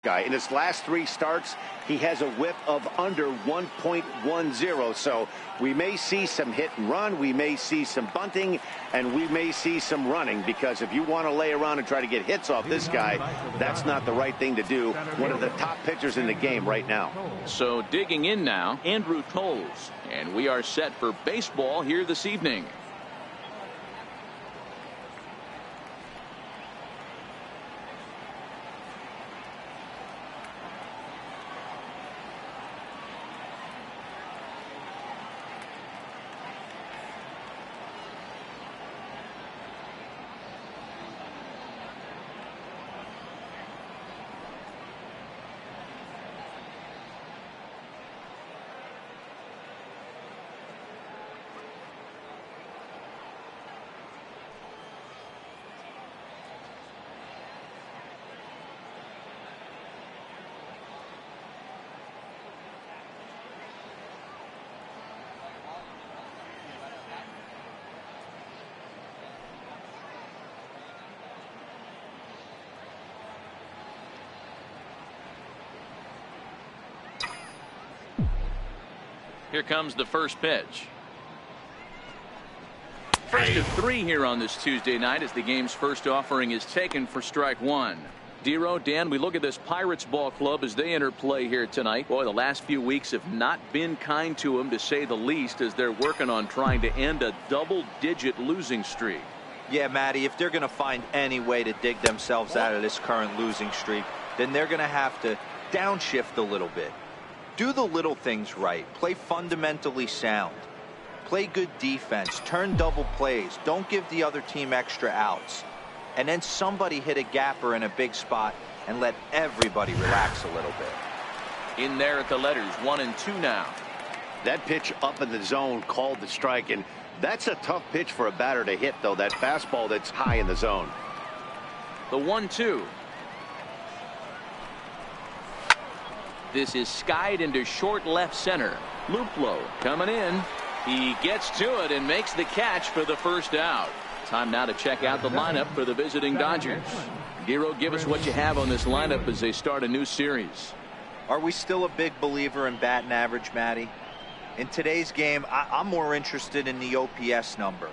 guy. In his last 3 starts, he has a whip of under 1.10. So we may see some hit and run, we may see some bunting, and we may see some running, because if you want to lay around and try to get hits off this guy, that's not the right thing to do. One of the top pitchers in the game right now. So digging in now, Andrew Toles, and we are set for baseball here this evening. Here comes the first pitch. First of 3 here on this Tuesday night as the game's first offering is taken for strike 1. Dero, Dan, we look at this Pirates ball club as they enter play here tonight. Boy, the last few weeks have not been kind to them, to say the least, as they're working on trying to end a double-digit losing streak. Yeah, Matty, if they're going to find any way to dig themselves out of this current losing streak, then they're going to have to downshift a little bit. Do the little things right. Play fundamentally sound. Play good defense. Turn double plays. Don't give the other team extra outs. And then somebody hit a gapper in a big spot and let everybody relax a little bit. In there at the letters, 1 and 2 now. That pitch up in the zone called the strike, and that's a tough pitch for a batter to hit, though. That fastball that's high in the zone. The 1-2. This is skied into short left center. Luplow coming in. He gets to it and makes the catch for the first out. Time now to check out the lineup for the visiting Dodgers. Dero, give us what you have on this lineup as they start a new series. Are we still a big believer in batting average, Matty? In today's game, I'm more interested in the OPS number.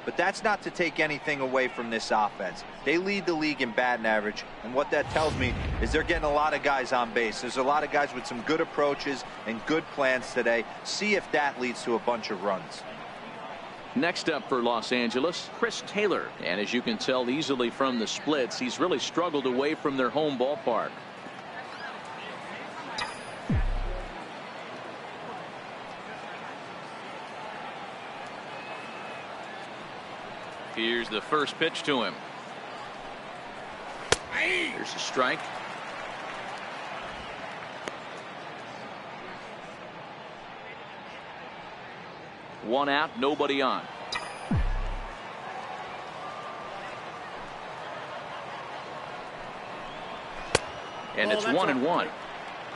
But that's not to take anything away from this offense. They lead the league in batting average, and what that tells me is they're getting a lot of guys on base. There's a lot of guys with some good approaches and good plans today. See if that leads to a bunch of runs. Next up for Los Angeles, Chris Taylor. And as you can tell easily from the splits, he's really struggled away from their home ballpark. Here's the first pitch to him. There's a strike. One out, nobody on. And it's 1-1.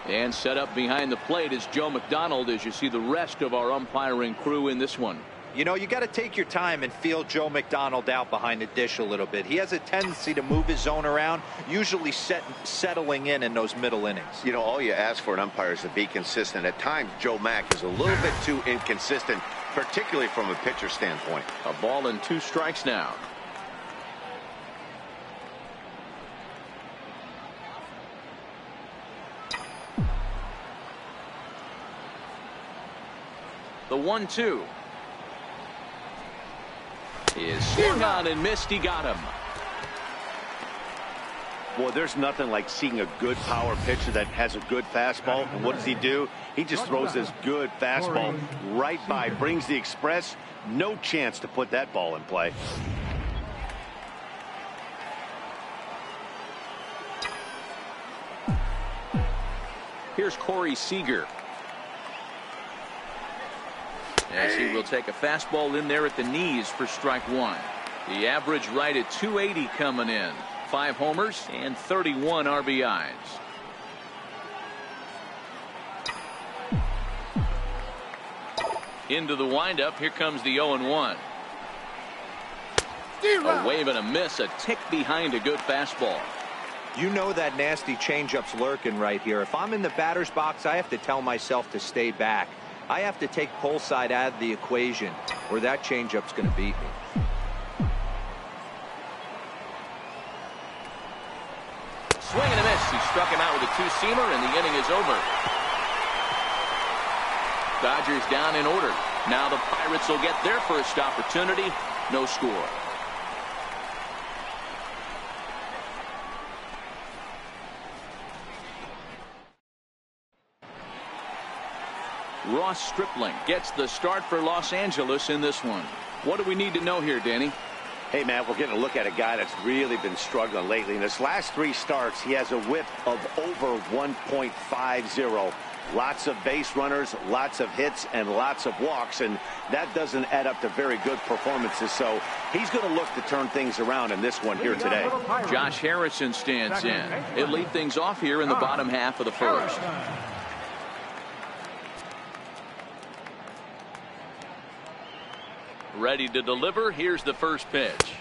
And set up behind the plate is Joe McDonald, as you see the rest of our umpiring crew in this one. You know, you got to take your time and feel Joe McDonald out behind the dish a little bit. He has a tendency to move his zone around, usually settling in those middle innings. You know, all you ask for an umpire is to be consistent. At times, Joe Mack is a little bit too inconsistent, particularly from a pitcher standpoint. A ball and 2 strikes now. The 1-2. Is swung on and missed. He got him. Boy, there's nothing like seeing a good power pitcher that has a good fastball. And what does he do? He just throws this good fastball right by, brings the express. No chance to put that ball in play. Here's Corey Seager. As he will take a fastball in there at the knees for strike 1. The average right at 280 coming in. 5 homers and 31 RBIs. Into the windup. Here comes the 0-1. A wave and a miss. A tick behind a good fastball. You know that nasty changeup's lurking right here. If I'm in the batter's box, I have to tell myself to stay back. I have to take pull side out of the equation, or that changeup's going to beat me. Swing and a miss. He struck him out with a two-seamer, and the inning is over. Dodgers down in order. Now the Pirates will get their first opportunity. No score. Ross Stripling gets the start for Los Angeles in this one. What do we need to know here, Danny? Hey, Matt, we're getting a look at a guy that's really been struggling lately. In his last 3 starts, he has a whip of over 1.50. Lots of base runners, lots of hits, and lots of walks, and that doesn't add up to very good performances. So he's going to look to turn things around in this one here today. Josh Harrison stands in. It lead things off here in the bottom half of the first. Ready to deliver. Here's the first pitch.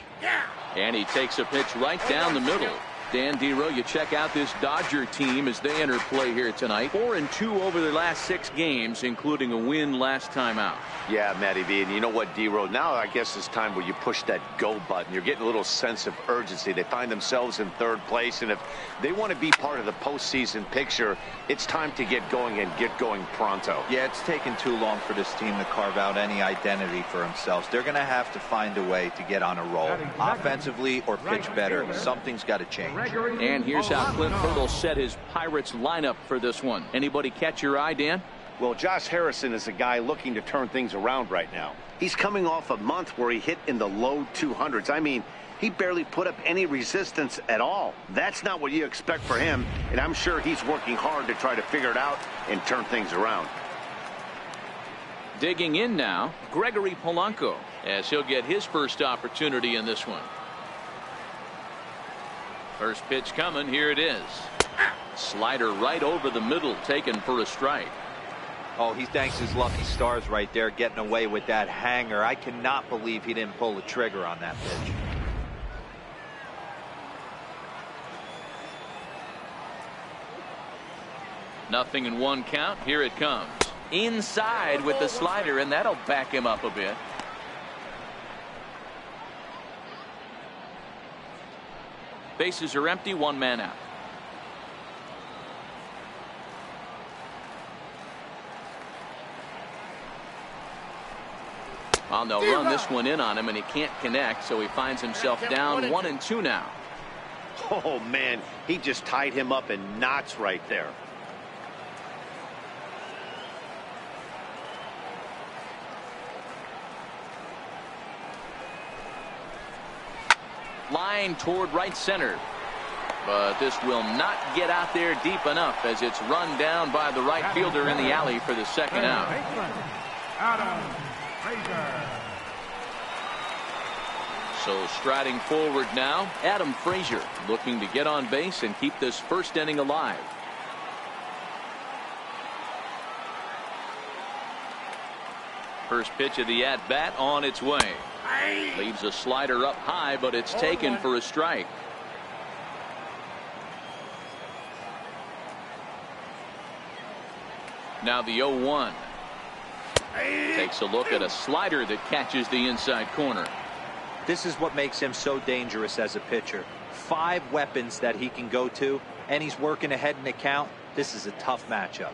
And he takes a pitch right down the middle. Dan Dero, you check out this Dodger team as they enter play here tonight. 4-2 over their last 6 games, including a win last time out. Yeah, Matty V, and you know what, Dero, now I guess it's time where you push that go button. You're getting a little sense of urgency. They find themselves in 3rd place, and if they want to be part of the postseason picture, it's time to get going and get going pronto. Yeah, it's taken too long for this team to carve out any identity for themselves. They're going to have to find a way to get on a roll, offensively or pitch better. Something's got to change. And here's how Clint Hurdle set his Pirates lineup for this one. Anybody catch your eye, Dan? Well, Josh Harrison is a guy looking to turn things around right now. He's coming off a month where he hit in the low 200s. I mean, he barely put up any resistance at all. That's not what you expect for him, and I'm sure he's working hard to try to figure it out and turn things around. Digging in now, Gregory Polanco, as he'll get his first opportunity in this one. First pitch coming. Here it is. Slider right over the middle, taken for a strike. Oh, he thanks his lucky stars right there, getting away with that hanger. I cannot believe he didn't pull the trigger on that pitch. Nothing in 1 count. Here it comes. Inside with the slider, and that'll back him up a bit. Bases are empty, 1 man out. Well, they'll run this one in on him, and he can't connect, so he finds himself down 1-2 now. Oh, man, he just tied him up in knots right there. Line toward right center. But this will not get out there deep enough as it's run down by the right fielder in the alley for the second out. So striding forward now, Adam Frazier looking to get on base and keep this first inning alive. First pitch of the at-bat on its way. Leaves a slider up high, but it's taken for a strike. Now the 0-1. Takes a look at a slider that catches the inside corner. This is what makes him so dangerous as a pitcher. 5 weapons that he can go to, and he's working ahead in the count. This is a tough matchup.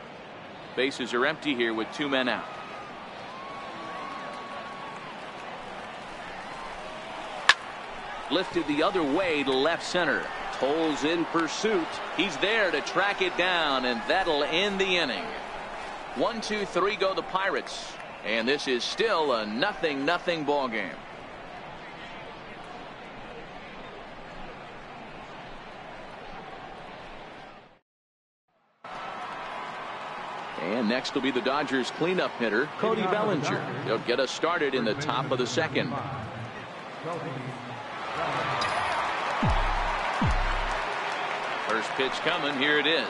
Bases are empty here with 2 men out. Lifted the other way to left center. Tolles in pursuit. He's there to track it down, and that'll end the inning. 1, 2, 3 go the Pirates, and this is still a 0-0 ball game. And next will be the Dodgers cleanup hitter, Cody Bellinger. He'll get us started in the top of the second. First pitch coming. Here it is.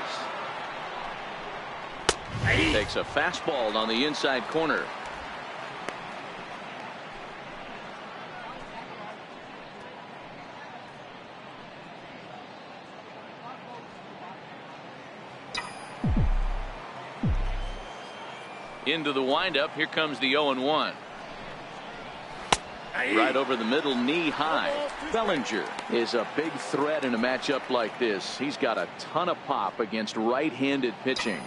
He takes a fastball on the inside corner. Into the windup. Here comes the 0-1. Right over the middle, knee high. Bellinger is a big threat in a matchup like this. He's got a ton of pop against right-handed pitching.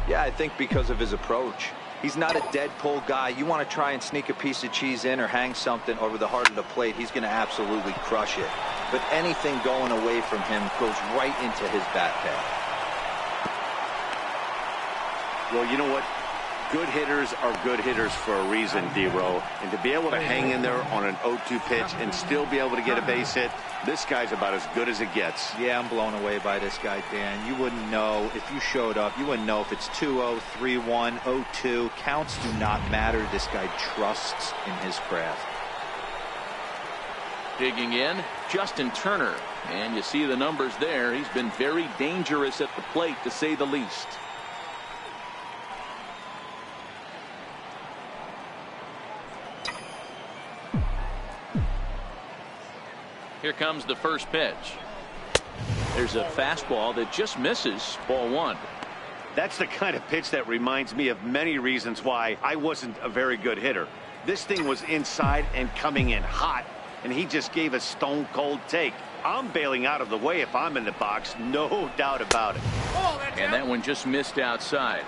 Yeah, I think because of his approach. He's not a dead pull guy. You want to try and sneak a piece of cheese in or hang something over the heart of the plate, he's going to absolutely crush it. But anything going away from him goes right into his bat pad. Well, you know what? Good hitters are good hitters for a reason, D-Row. And to be able to hang in there on an 0-2 pitch and still be able to get a base hit, this guy's about as good as it gets. Yeah, I'm blown away by this guy, Dan. You wouldn't know if you showed up. You wouldn't know if it's 2-0, 3-1, 0-2. Counts do not matter. This guy trusts in his craft. Digging in, Justin Turner. And you see the numbers there. He's been very dangerous at the plate, to say the least. Here comes the first pitch. There's a fastball that just misses. Ball 1. That's the kind of pitch that reminds me of many reasons why I wasn't a very good hitter. This thing was inside and coming in hot, and he just gave a stone cold take. I'm bailing out of the way if I'm in the box, no doubt about it. And that one just missed outside.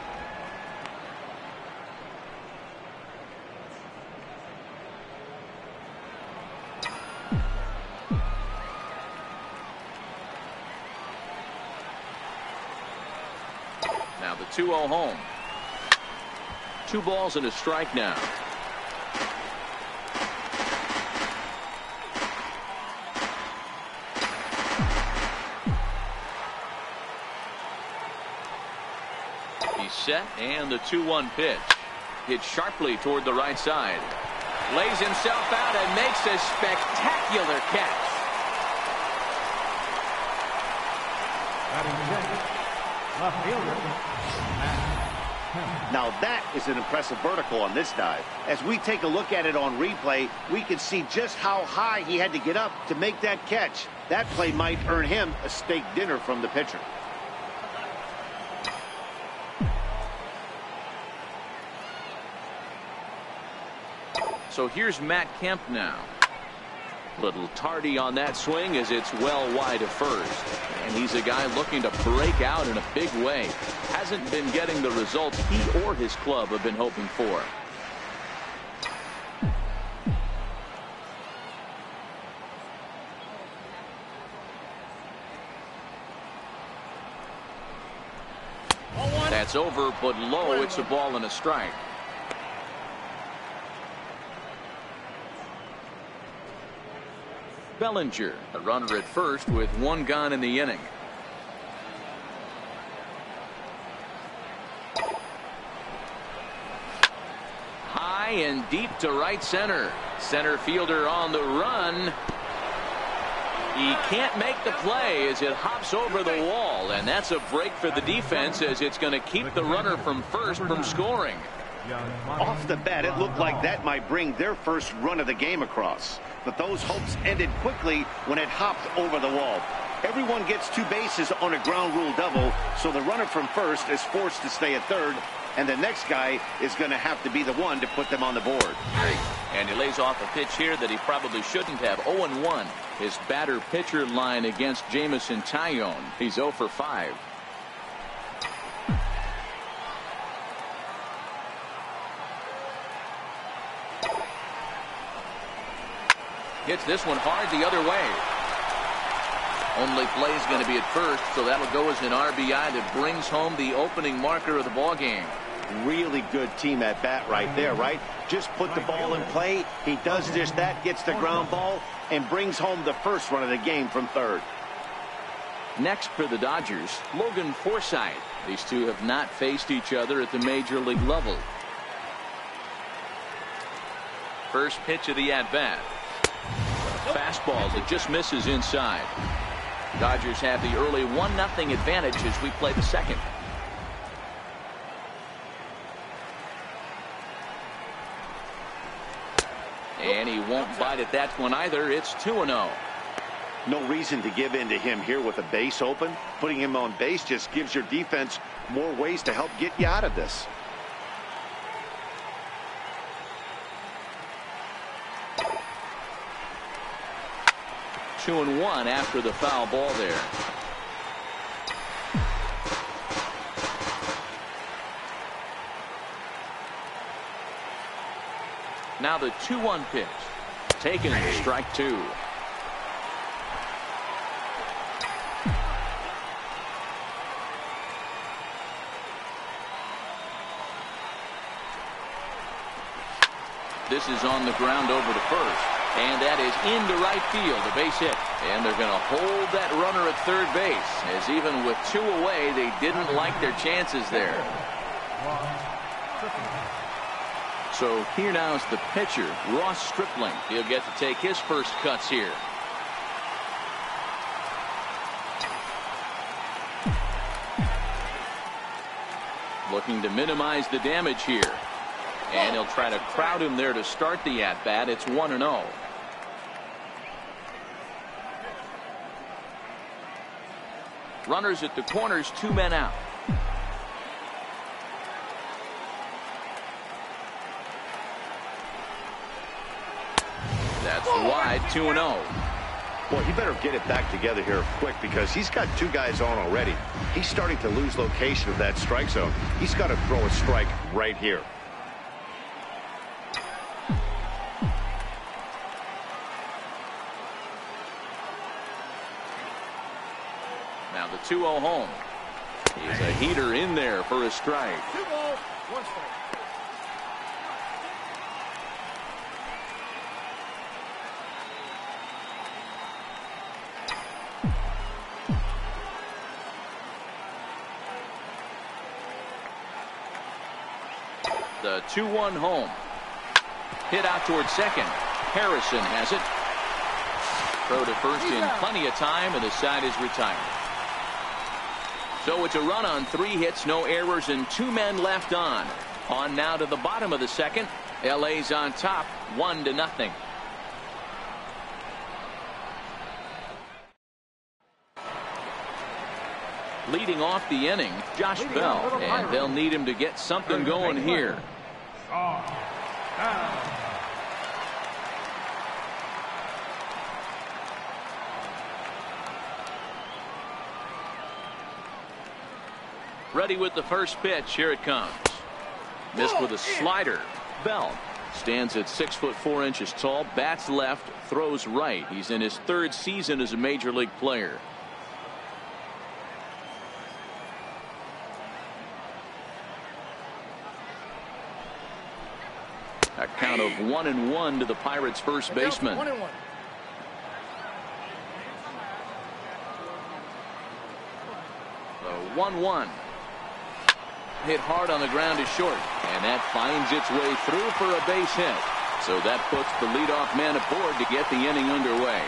Now the 2-0 home. 2 balls and a strike now. He's set, and the 2-1 pitch. Hit sharply toward the right side. Lays himself out and makes a spectacular catch. Now that is an impressive vertical on this dive. As we take a look at it on replay, we can see just how high he had to get up to make that catch. That play might earn him a steak dinner from the pitcher. So here's Matt Kemp now. Little tardy on that swing as it's well wide of first. And he's a guy looking to break out in a big way. Hasn't been getting the results he or his club have been hoping for. That's over, but low. It's a ball and a strike. Bellinger, a runner at first with 1 gone in the inning. High and deep to right center. Center fielder on the run. He can't make the play as it hops over the wall, and that's a break for the defense as it's going to keep the runner from first from scoring. Off the bat, it looked like that might bring their first run of the game across. But those hopes ended quickly when it hopped over the wall. Everyone gets 2 bases on a ground rule double, so the runner from first is forced to stay at third, and the next guy is going to have to be the one to put them on the board. And he lays off a pitch here that he probably shouldn't have. 0-1. His batter-pitcher line against Jamison Tyone. He's 0 for 5. Hits this one hard the other way. Only play is going to be at first, so that'll go as an RBI that brings home the opening marker of the ball game. Really good team at bat right there, right? Just put the ball in play. He does just that, gets the ground ball, and brings home the first run of the game from third. Next for the Dodgers, Logan Forsythe. These two have not faced each other at the major league level. First pitch of the at-bat. Fastball that just misses inside. Dodgers have the early 1-0 advantage as we play the second. And he won't bite at that one either. It's 2-0. No reason to give in to him here with a base open. Putting him on base just gives your defense more ways to help get you out of this. 2-1 after the foul ball there. Now the 2-1 pitch. Taken, strike two. This is on the ground over to first. And that is into right field, a base hit. And they're going to hold that runner at third base, as even with two away, they didn't like their chances there. So here now is the pitcher, Ross Stripling. He'll get to take his first cuts here. Looking to minimize the damage here. And he'll try to crowd him there to start the at-bat. It's 1-0. Runners at the corners, 2 men out. That's wide, 2-0. Well, he better get it back together here quick, because he's got 2 guys on already. He's starting to lose location of that strike zone. He's got to throw a strike right here. Now the 2-0 home. He's a heater in there for a strike. 2-0, 1 strike. The 2-1 home. Hit out towards second. Harrison has it. Throw to first in plenty of time, and the side is retired. So it's a run on 3 hits, no errors, and 2 men left on. On now to the bottom of the second. LA's on top, 1-0. Leading off the inning, Josh Bell, and they'll need him to get something going here. Ready with the first pitch. Here it comes. Missed with a slider. Bell stands at 6'4" tall, bats left, throws right. He's in his 3rd season as a major league player. A count of 1-1 to the Pirates' first baseman. 1-1. The 1-1. Hit hard on the ground is short, and that finds its way through for a base hit. So that puts the leadoff man aboard to get the inning underway.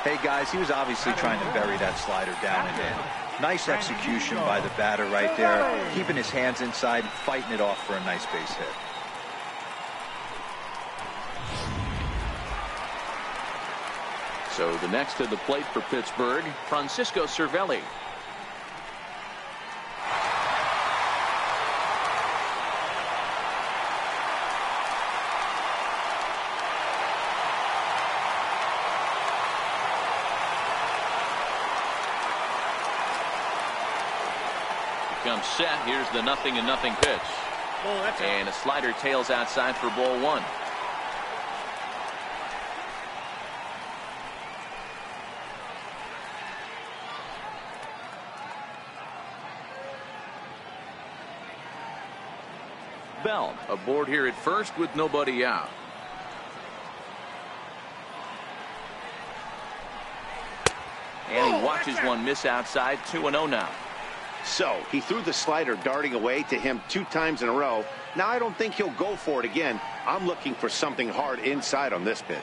Hey guys, he was obviously trying to bury that slider down and in. Nice execution by the batter right there, keeping his hands inside, fighting it off for a nice base hit. So the next to the plate for Pittsburgh, Francisco Cervelli. Comes set. Here's the 0-0 pitch. And a slider tails outside for ball 1. Bell aboard here at first with nobody out. And he watches one miss outside. 2-0 now. So he threw the slider darting away to him 2 times in a row. Now I don't think he'll go for it again. I'm looking for something hard inside on this pitch.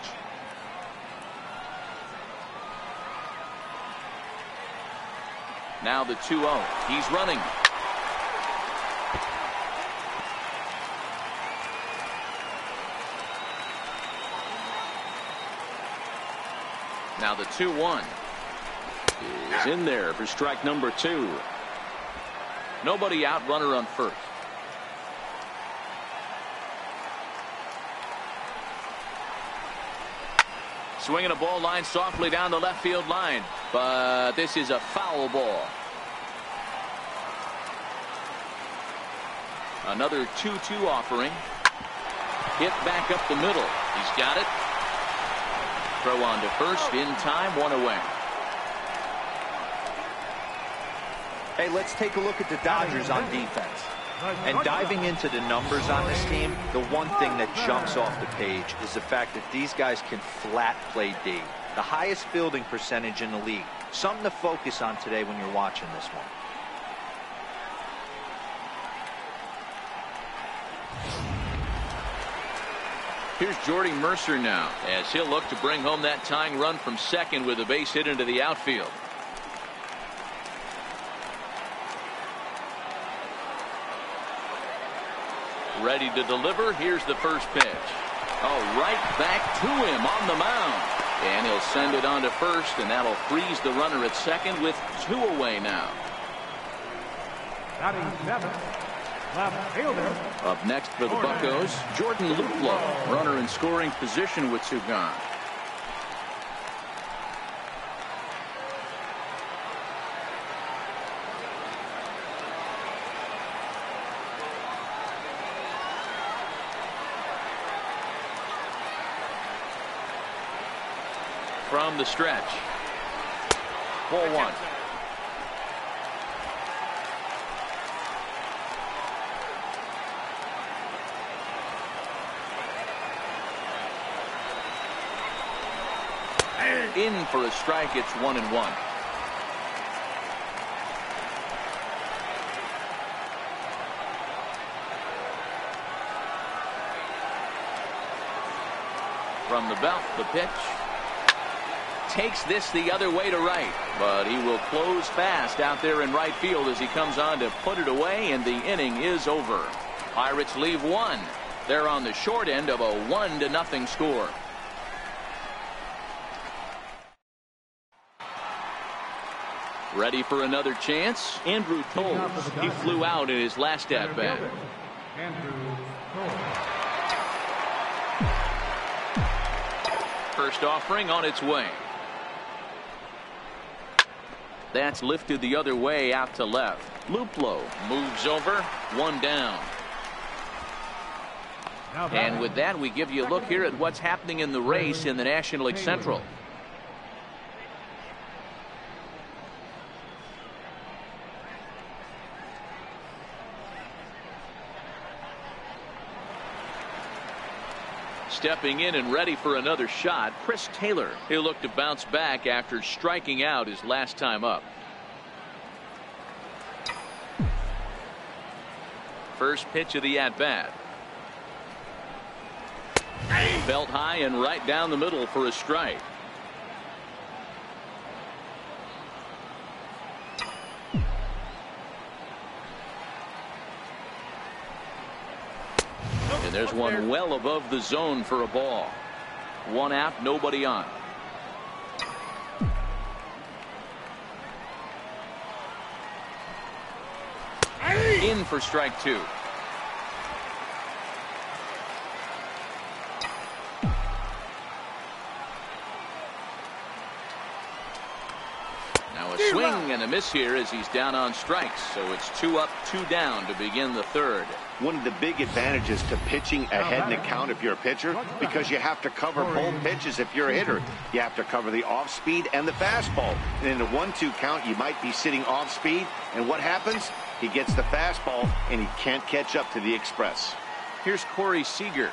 Now the 2-0. He's running. Now the 2-1 is in there for strike number 2. Nobody out, runner on first. Swinging a ball line softly down the left field line, but this is a foul ball. Another 2-2 offering. Hit back up the middle. He's got it. Throw on to first in time, 1 away. Hey, let's take a look at the Dodgers on defense. And diving into the numbers on this team, the one thing that jumps off the page is the fact that these guys can flat play D. The highest fielding percentage in the league. Something to focus on today when you're watching this one. Here's Jordy Mercer now, as he'll look to bring home that tying run from second with a base hit into the outfield. Ready to deliver. Here's the first pitch. Oh, right back to him on the mound. And he'll send it on to first, and that'll freeze the runner at second with 2 away now. Batting 7, left fielder. Up next for the Buccos, Jordan Luplow, runner in scoring position with 2 gone. From the stretch. Ball 1. In for a strike. It's 1-1. From the belt, the pitch. Takes this the other way to right, but he will close fast out there in right field as he comes on to put it away, and the inning is over. Pirates leave 1. They're on the short end of a 1-0 score. Ready for another chance? Andrew Toles. He flew out in his last at bat. First offering on its way. That's lifted the other way out to left. Luplow moves over. 1 down. And with that, we give you a look here at what's happening in the race in the National League Central. Stepping in and ready for another shot, Chris Taylor. He'll look to bounce back after striking out his last time up. First pitch of the at-bat. Belt high and right down the middle for a strike. And there's one well above the zone for a ball. 1 out, nobody on. In for strike 2. Now a swing and a miss here as he's down on strikes. So it's 2 up, 2 down to begin the third. One of the big advantages to pitching ahead in the count if you're a pitcher, because you have to cover both pitches if you're a hitter. You have to cover the off speed and the fastball. And in a 1-2 count, you might be sitting off speed. And what happens? He gets the fastball and he can't catch up to the express. Here's Corey Seager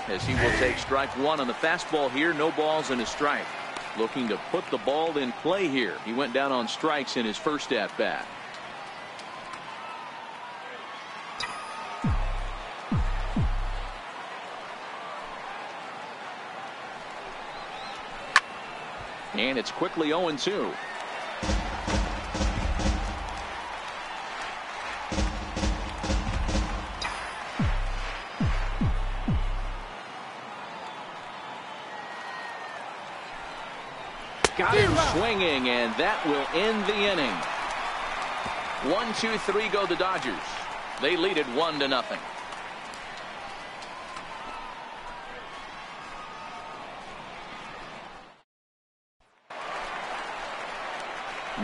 as he will take strike 1 on the fastball here. No balls and a strike. Looking to put the ball in play here. He went down on strikes in his first at bat. And it's quickly 0-2. Got him swinging, and that will end the inning. 1, 2, 3 go the Dodgers. They lead it 1-0.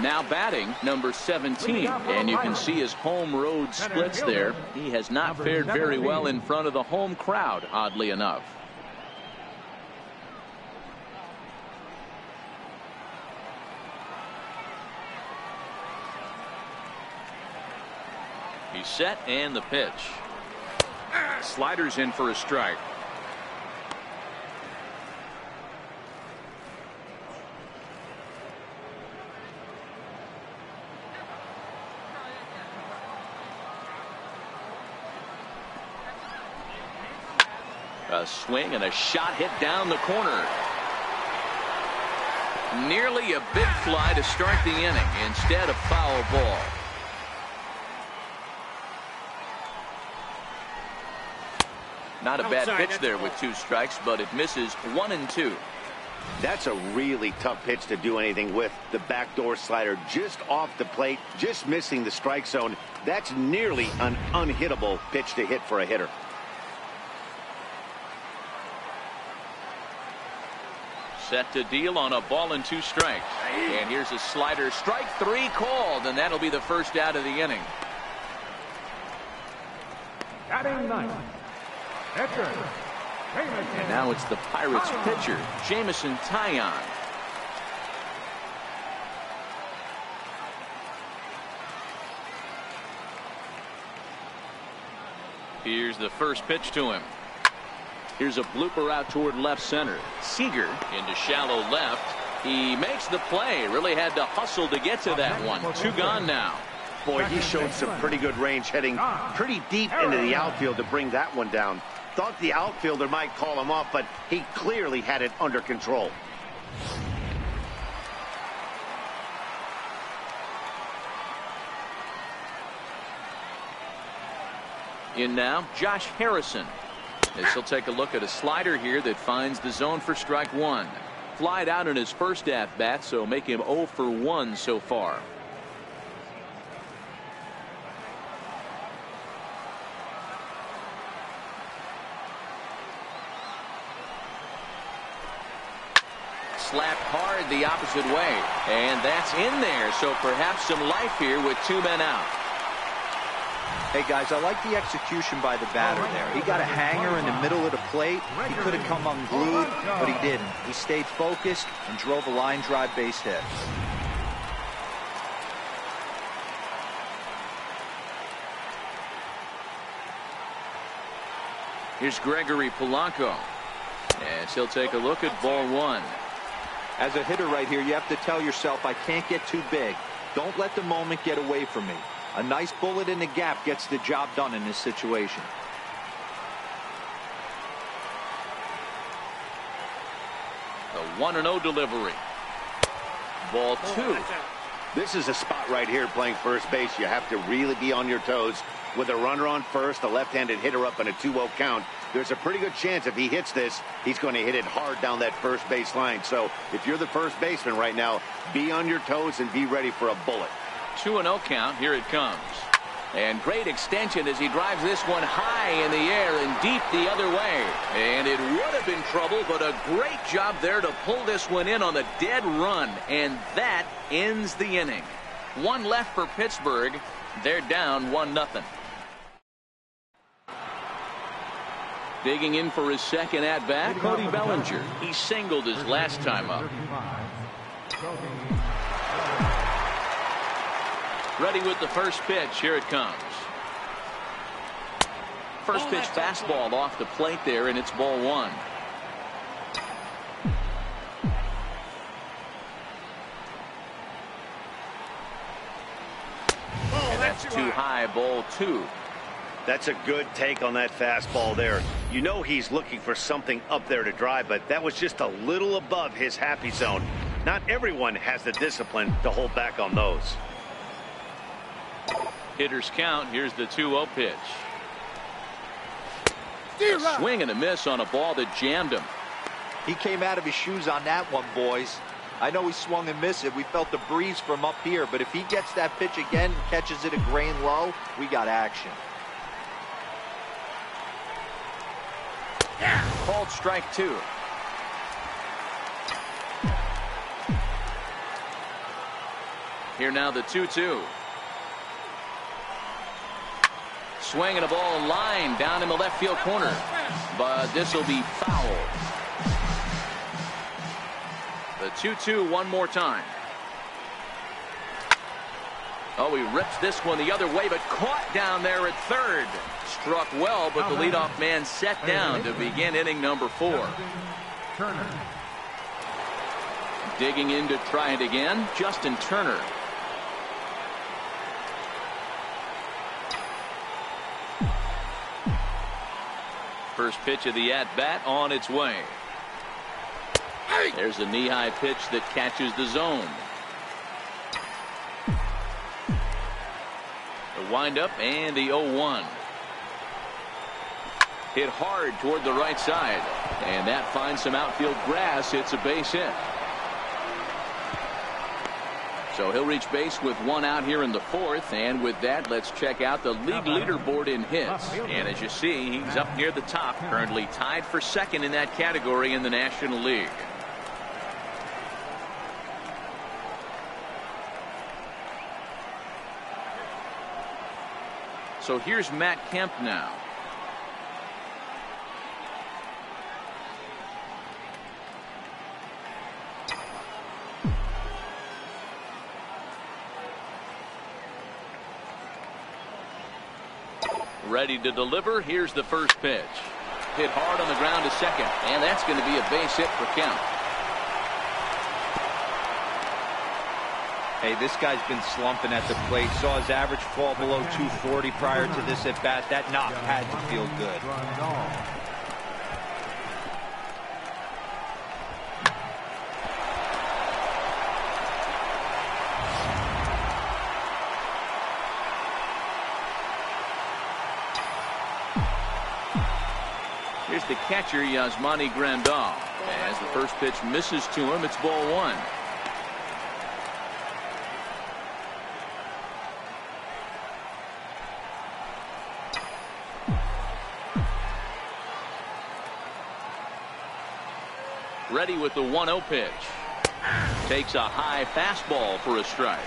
Now batting number 17, and you can see his home road splits there. He has not fared very well in front of the home crowd, oddly enough. He's set, and the pitch. Sliders in for a strike. A swing and a shot hit down the corner. Nearly a big fly to start the inning. Instead, a foul ball. Not a bad pitch there with 2 strikes, but it misses 1 and 2. That's a really tough pitch to do anything with. The backdoor slider just off the plate, just missing the strike zone. That's nearly an unhittable pitch to hit for a hitter. Set to deal on a ball and 2 strikes. And here's a slider. Strike 3 called, and that'll be the first out of the inning. Batting 9. And now it's the Pirates pitcher, Jameson Taillon. Here's the first pitch to him. Here's a blooper out toward left center. Seager into shallow left. He makes the play. Really had to hustle to get to that one. 2 gone now. Boy, he showed some pretty good range, heading pretty deep into the outfield to bring that one down. Thought the outfielder might call him off, but he clearly had it under control. In now, Josh Harrison. As he'll take a look at a slider here that finds the zone for strike 1. Flied out in his first at-bat, so make him 0 for 1 so far. Slapped hard the opposite way, and that's in there, so perhaps some life here with 2 men out. Hey guys, I like the execution by the batter there. He got a hanger in the middle of the plate. He could have come unglued, but he didn't. He stayed focused and drove a line drive base hit. Here's Gregory Polanco, as he'll take a look at ball 1. As a hitter right here, you have to tell yourself, I can't get too big. Don't let the moment get away from me. A nice bullet in the gap gets the job done in this situation. The 1-0 delivery. Ball 2. This is a spot right here playing first base. You have to really be on your toes. With a runner on first, a left-handed hitter up in a 2-0 count, there's a pretty good chance if he hits this, he's going to hit it hard down that first base line. So if you're the first baseman right now, be on your toes and be ready for a bullet. 2-0 count. Here it comes. And great extension as he drives this one high in the air and deep the other way. And it would have been trouble, but a great job there to pull this one in on the dead run. And that ends the inning. 1 left for Pittsburgh. They're down 1-0. Digging in for his second at-bat, Cody Bellinger. He singled his last time up. Ready with the first pitch. Here it comes. First pitch fastball off the plate there, and it's ball 1. And that's too high, ball 2. That's a good take on that fastball there. You know he's looking for something up there to drive, but that was just a little above his happy zone. Not everyone has the discipline to hold back on those. Hitters count. Here's the 2-0 pitch. A swing and a miss on a ball that jammed him. He came out of his shoes on that one, boys. I know he swung and missed it. We felt the breeze from up here, but if he gets that pitch again and catches it a grain low, we got action. Called strike 2. Here now the 2-2. Swinging a ball line down in the left field corner, but this will be foul. The 2-2 one more time. Oh, he rips this one the other way, but caught down there at third. Struck well, but the leadoff man set down to begin inning number 4. Digging in to try it again, Justin Turner. First pitch of the at-bat on its way. There's a knee-high pitch that catches the zone. The windup and the 0-1. Hit hard toward the right side, and that finds some outfield grass. It's a base hit. So he'll reach base with one out here in the 4th, and with that, let's check out the league leaderboard in hits. And as you see, he's up near the top, currently tied for second in that category in the National League. So here's Matt Kemp now. Ready to deliver. Here's the first pitch. Hit hard on the ground to second, and that's going to be a base hit for Kemp. Hey, this guy's been slumping at the plate. Saw his average fall below 240 prior to this at bat. That knock had to feel good. Here's the catcher, Yasmani Grandal. As the first pitch misses to him, it's ball 1. Ready with the 1-0 pitch. Takes a high fastball for a strike.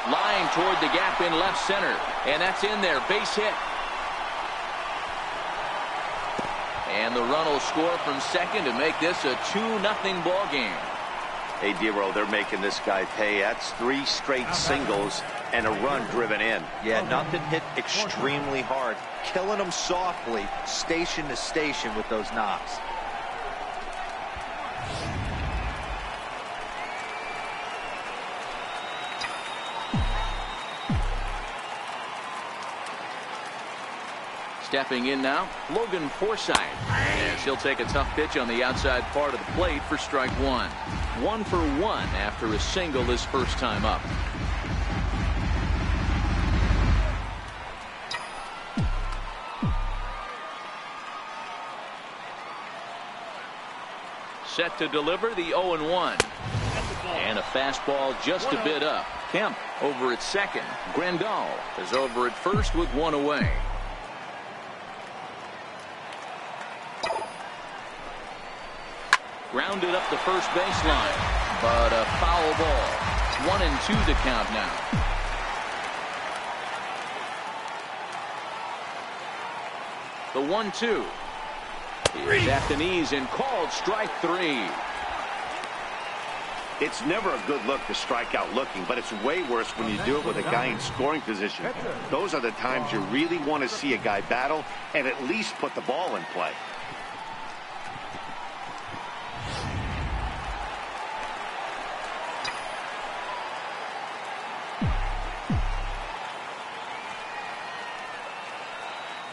Line toward the gap in left center, and that's in there. Base hit. And the run will score from second to make this a 2-0 ball game. Hey, Dero, they're making this guy pay. That's 3 straight singles and a run driven in. Yeah, nothing hit extremely hard. Killing them softly, station to station with those knocks. Stepping in now, Logan Forsythe, as he'll take a tough pitch on the outside part of the plate for strike 1. 1 for 1 after a single his first time up. Set to deliver the 0-1. And a fastball just a bit up. Kemp over at second. Grandal is over at first with 1 away. Grounded up the first baseline, but a foul ball. 1-2 to count now. The 1-2. Here's at the knees and called strike 3. It's never a good look to strike out looking, but it's way worse when you do it with a guy in scoring position. Those are the times you really want to see a guy battle and at least put the ball in play.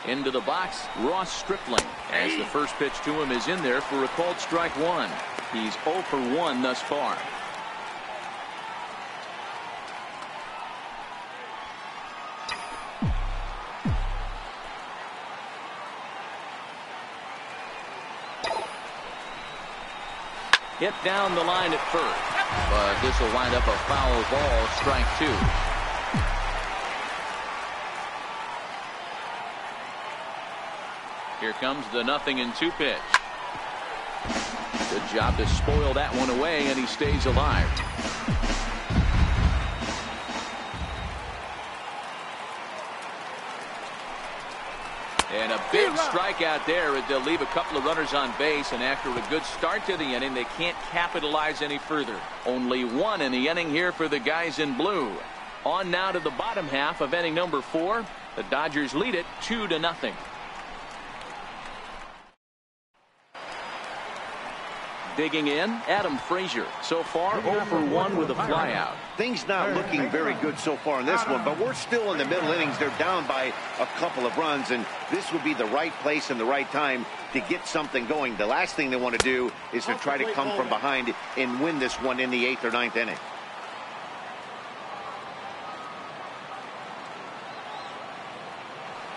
Into the box, Ross Stripling, as the first pitch to him is in there for a called strike 1. He's 0 for 1 thus far. Hit down the line at first, but this will wind up a foul ball, strike 2. Here comes the 0-2 pitch. Good job to spoil that one away, and he stays alive. And a big strikeout there. They'll leave a couple of runners on base, and after a good start to the inning, they can't capitalize any further. Only one in the inning here for the guys in blue. On now to the bottom half of inning number 4. The Dodgers lead it 2-0. Digging in, Adam Frazier. So far, 0 for 1 with a flyout. Things not looking very good so far in this one, but we're still in the middle innings. They're down by a couple of runs, and this would be the right place and the right time to get something going. The last thing they want to do is to try to come from behind and win this one in the 8th or 9th inning.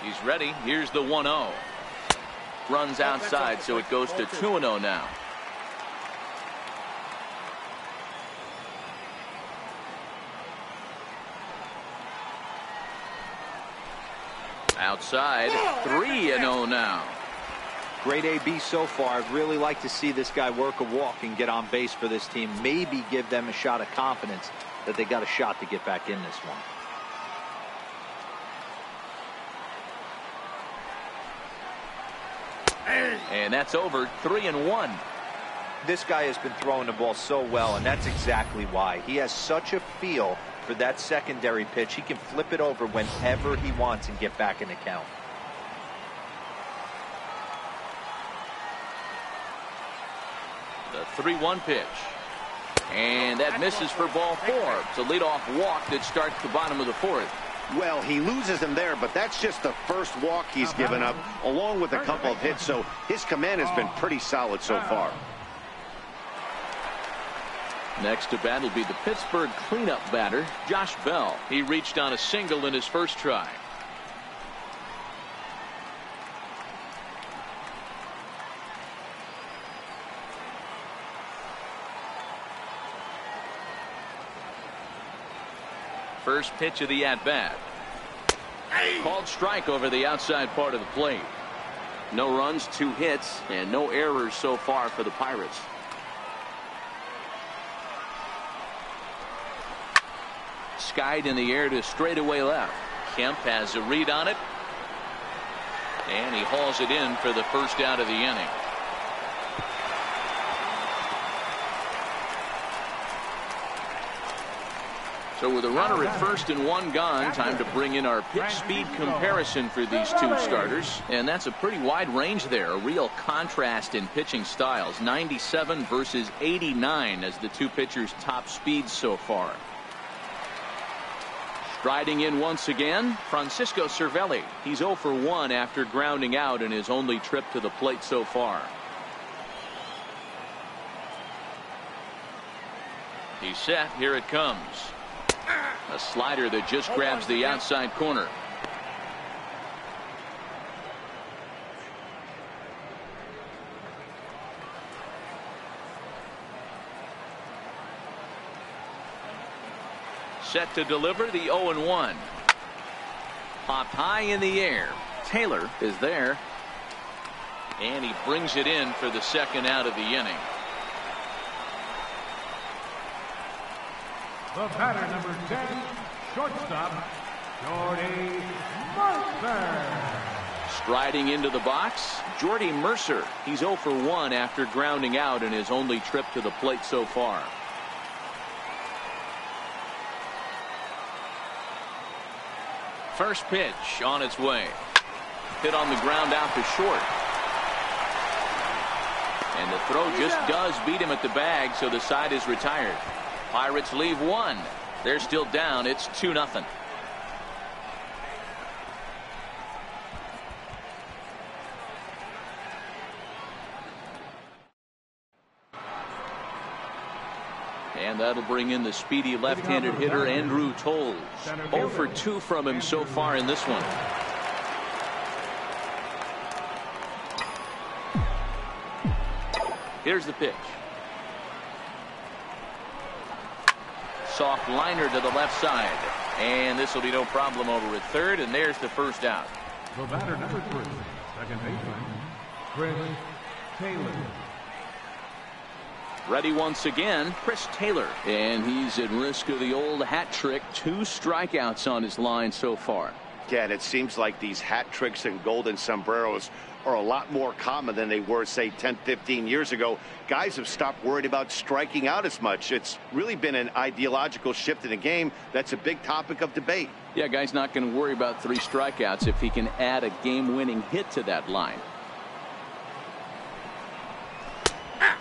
He's ready. Here's the 1-0. Runs outside, so it goes to 2-0 now. Outside, 3-0 now. Great AB so far. I'd really like to see this guy work a walk and get on base for this team. Maybe give them a shot of confidence that they got a shot to get back in this one. And that's over. 3-1. This guy has been throwing the ball so well, and that's exactly why. He has such a feel for that secondary pitch. He can flip it over whenever he wants and get back in the count. The 3-1 pitch. And that misses for ball 4. It's a leadoff walk that starts the bottom of the 4th. Well, he loses him there, but that's just the first walk he's given up, along with a couple of hits, so his command has been pretty solid so far. Next to bat will be the Pittsburgh cleanup batter, Josh Bell. He reached on a single in his first try. First pitch of the at-bat. Called strike over the outside part of the plate. No runs, 2 hits, and no errors so far for the Pirates. Skied in the air to straightaway left. Kemp has a read on it, and he hauls it in for the first out of the inning. So with a runner at first and 1 gone, time to bring in our pitch speed comparison for these two starters. And that's a pretty wide range there. A real contrast in pitching styles. 97 versus 89 as the two pitchers' top speeds so far. Striding in once again, Francisco Cervelli. He's 0 for 1 after grounding out in his only trip to the plate so far. He's set. Here it comes. A slider that just grabs the outside corner. Set to deliver the 0-1. Popped high in the air. Taylor is there. And he brings it in for the second out of the inning. The batter, number 10, shortstop, Jordy Mercer. Striding into the box, Jordy Mercer. He's 0 for 1 after grounding out in his only trip to the plate so far. First pitch on its way. Hit on the ground out to short. And the throw just does beat him at the bag, so the side is retired. Pirates leave 1. They're still down. It's 2-0. And that'll bring in the speedy left-handed hitter Andrew Toles. 0 for 2 from him so far in this one. Here's the pitch. Soft liner to the left side. And this will be no problem over at third. And there's the first out. The batter, number 3, second baseman, Chris Taylor. Ready once again, Chris Taylor. And he's at risk of the old hat trick. 2 strikeouts on his line so far. Yeah, and it seems like these hat tricks and golden sombreros are a lot more common than they were, say, 10, 15 years ago. Guys have stopped worried about striking out as much. It's really been an ideological shift in the game. That's a big topic of debate. Yeah, guy's not going to worry about 3 strikeouts if he can add a game-winning hit to that line.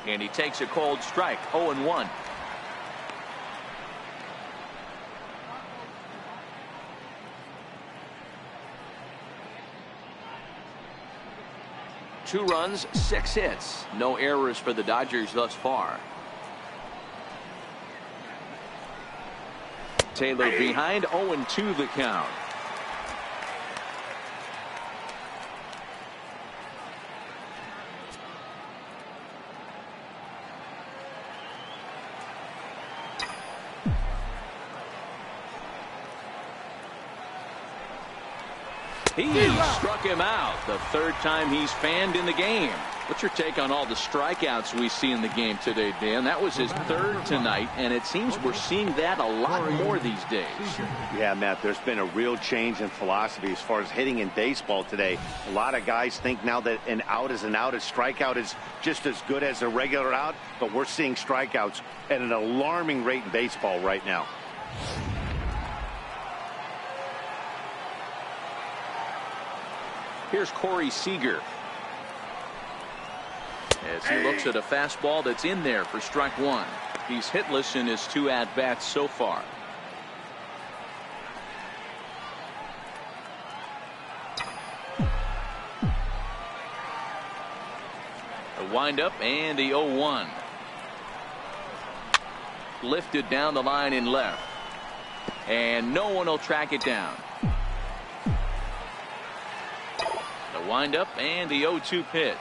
And he takes a cold strike. 0-1. Two runs, 6 hits. No errors for the Dodgers thus far. Taylor behind, 0-2 the count. He struck him out. The 3rd time he's fanned in the game. What's your take on all the strikeouts we see in the game today, Dan? That was his 3rd tonight, and it seems we're seeing that a lot more these days. Yeah, Matt, there's been a real change in philosophy as far as hitting in baseball today. A lot of guys think now that an out is an out. A strikeout is just as good as a regular out, but we're seeing strikeouts at an alarming rate in baseball right now. Here's Corey Seager. As he looks at a fastball that's in there for strike 1. He's hitless in his 2 at-bats so far. The windup and the 0-1. Lifted down the line in left. And no one will track it down. The windup and the 0-2 pitch.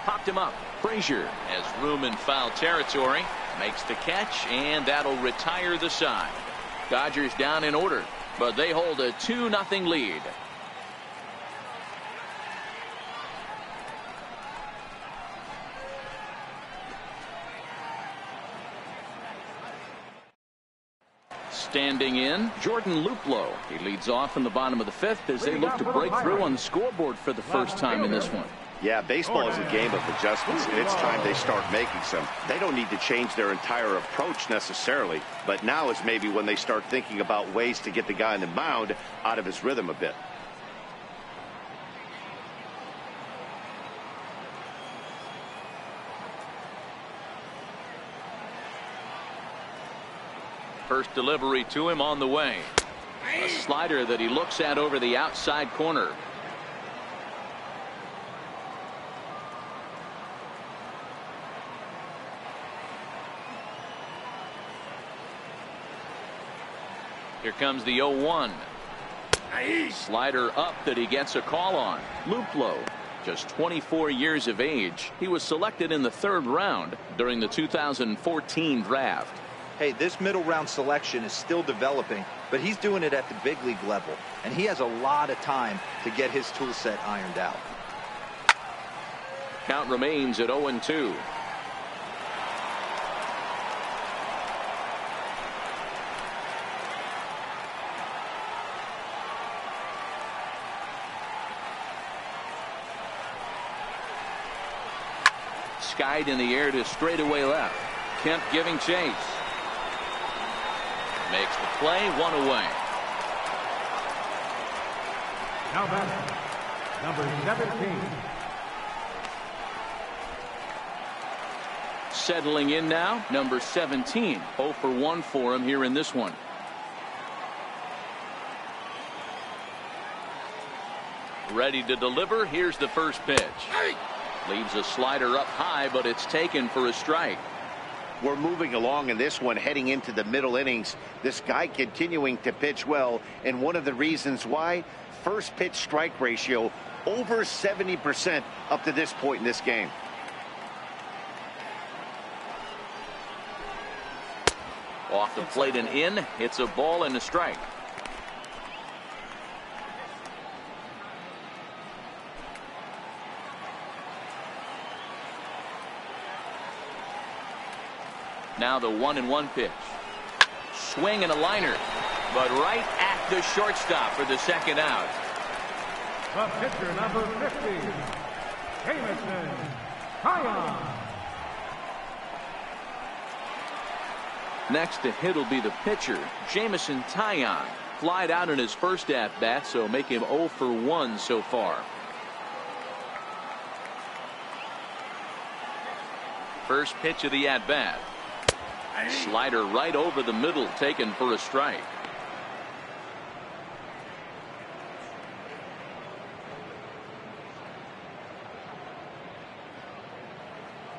Popped him up. Frazier has room in foul territory. Makes the catch, and that'll retire the side. Dodgers down in order, but they hold a 2-0 lead. Standing in, Jordan Luplow. He leads off in the bottom of the 5th as they look to break through on the scoreboard for the first time in this one. Yeah, baseball is a game of adjustments, and it's time they start making some. They don't need to change their entire approach necessarily, but now is maybe when they start thinking about ways to get the guy on the mound out of his rhythm a bit. First delivery to him on the way. A slider that he looks at over the outside corner. Here comes the 0-1. Slider up that he gets a call on. Luplow, just 24 years of age. He was selected in the 3rd round during the 2014 draft. Hey, this middle round selection is still developing, but he's doing it at the big league level, and he has a lot of time to get his tool set ironed out. Count remains at 0-2. Skied in the air to straightaway left. Kemp giving chase. Makes the play, 1 away. Now batter, number 17. Settling in now, number 17. 0 for 1 for him here in this one. Ready to deliver. Here's the first pitch. Leaves a slider up high, but it's taken for a strike. We're moving along in this one, heading into the middle innings. This guy continuing to pitch well, and one of the reasons why, first pitch strike ratio over 70% up to this point in this game. Off the plate and in. It's a ball and a strike. Now the 1-1 pitch. Swing and a liner, but right at the shortstop for the second out. The pitcher, number 50, Jamison Tyon. Next to hit will be the pitcher, Jamison Tyon. Flied out in his first at-bat, so make him 0 for 1 so far. First pitch of the at-bat. Slider right over the middle, taken for a strike.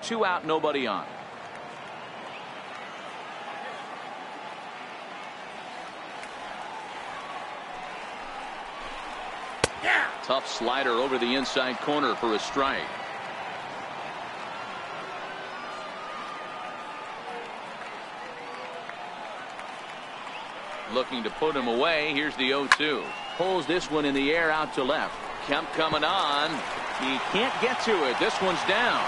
Two out, nobody on. Tough slider over the inside corner for a strike. Looking to put him away. Here's the 0-2. Pulls this one in the air out to left. Kemp coming on. He can't get to it. This one's down.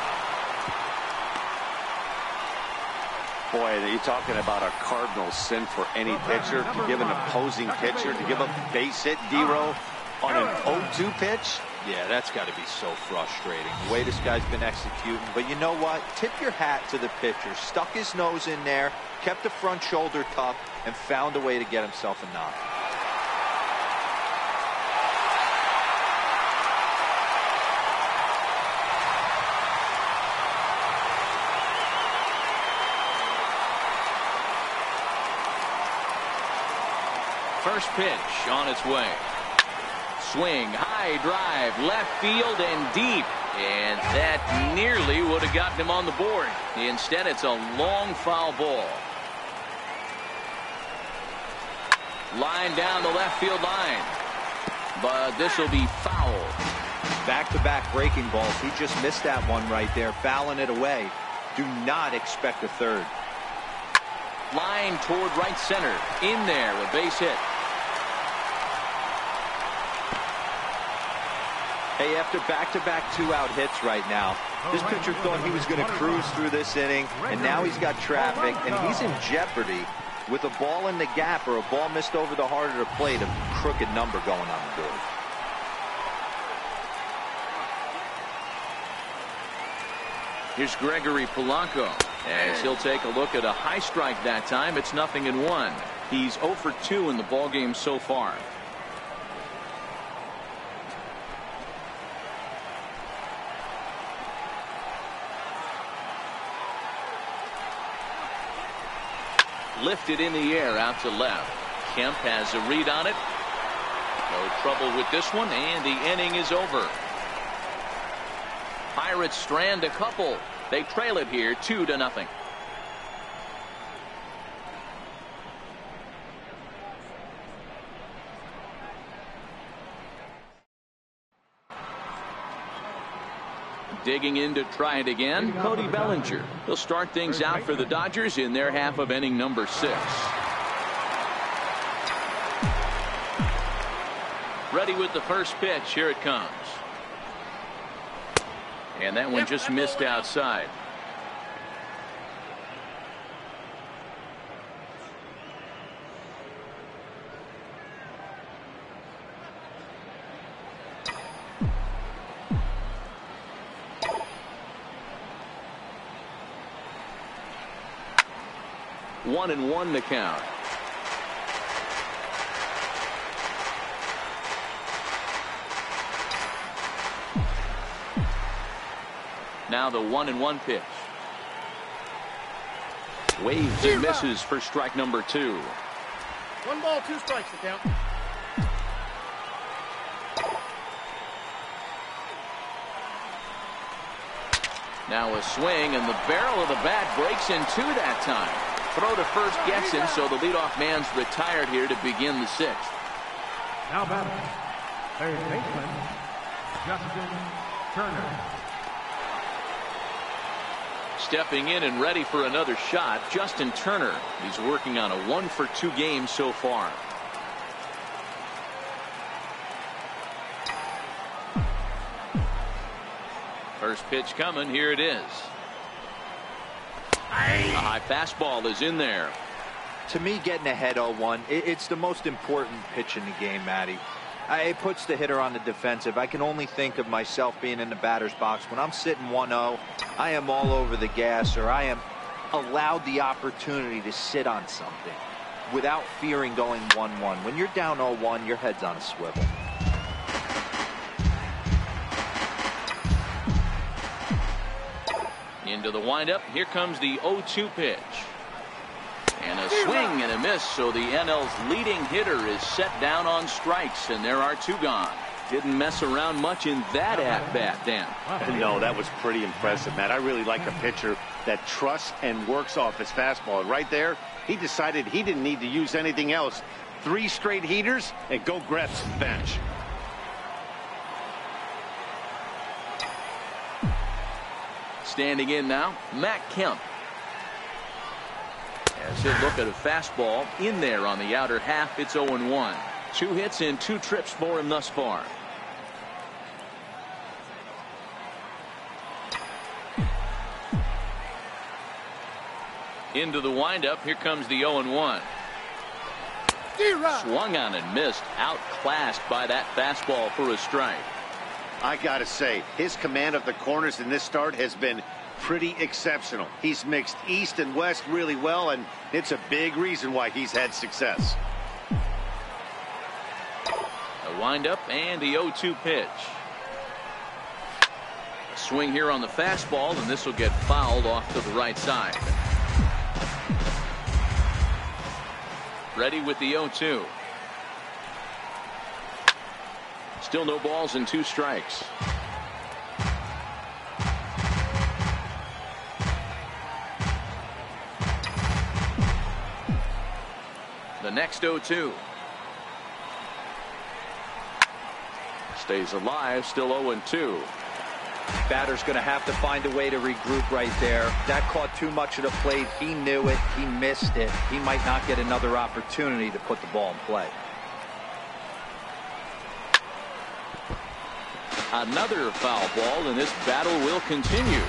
Boy, you're talking about a cardinal sin for any pitcher to give an opposing pitcher, to give a base hit, D-Row, on an 0-2 pitch. Yeah, that's got to be so frustrating, the way this guy's been executing. But you know what? Tip your hat to the pitcher. Stuck his nose in there, kept the front shoulder tough, and found a way to get himself a knock. First pitch on its way. Swing, high drive, left field and deep. And that nearly would have gotten him on the board. Instead, it's a long foul ball. Line down the left field line. But this will be foul. Back-to-back breaking balls. He just missed that one right there, fouling it away. Do not expect a third. Line toward right center. In there, a base hit. Hey, after back-to-back two-out hits right now, this pitcher thought he was going to cruise through this inning, and now he's got traffic, and he's in jeopardy with a ball in the gap or a ball missed over the heart of the plate, a crooked number going on the board. Here's Gregory Polanco, as he'll take a look at a high strike that time. It's 0-1. He's 0 for 2 in the ballgame so far. Lifted in the air out to left. Kemp has a read on it. No trouble with this one, and the inning is over. Pirates strand a couple. They trail it here 2-0. Digging in to try it again, Cody Bellinger. He'll start things out for the Dodgers in their half of inning number 6. Ready with the first pitch. Here it comes. And that one just missed outside. One and one to count. Now the 1-1 pitch. Waves and misses for strike number 2. 1 ball, 2 strikes to count. Now a swing, and the barrel of the bat breaks in 2 that time. Throw to first gets him, so the leadoff man's retired here to begin the 6th. Now batting, third baseman, Justin Turner. Stepping in and ready for another shot, Justin Turner. He's working on a 1 for 2 game so far. First pitch coming. Here it is. A high fastball is in there. To me, getting ahead 0-1, it's the most important pitch in the game, Matty. It puts the hitter on the defensive. I can only think of myself being in the batter's box. When I'm sitting 1-0, I am all over the gas, or I am allowed the opportunity to sit on something without fearing going 1-1. When you're down 0-1, your head's on a swivel. Into the windup. Here comes the 0-2 pitch. And a swing and a miss, so the NL's leading hitter is set down on strikes, and there are 2 gone. Didn't mess around much in that at-bat, Dan. No, that was pretty impressive, Matt. I really like a pitcher that trusts and works off his fastball. And right there, he decided he didn't need to use anything else. 3 straight heaters, and go grab some bench. Standing in now, Matt Kemp. As he'll look at a fastball in there on the outer half, it's 0-1. 2 hits and 2 trips for him thus far. Into the windup. Here comes the 0-1. Swung on and missed. Outclassed by that fastball for a strike. I gotta say, his command of the corners in this start has been pretty exceptional. He's mixed east and west really well, and it's a big reason why he's had success. A windup and the 0-2 pitch. A swing here on the fastball, and this will get fouled off to the right side. Ready with the 0-2. Still no balls and 2 strikes. The next 0-2. Stays alive, still 0-2. Batter's going to have to find a way to regroup right there. That caught too much of the plate. He knew it. He missed it. He might not get another opportunity to put the ball in play. Another foul ball, and this battle will continue.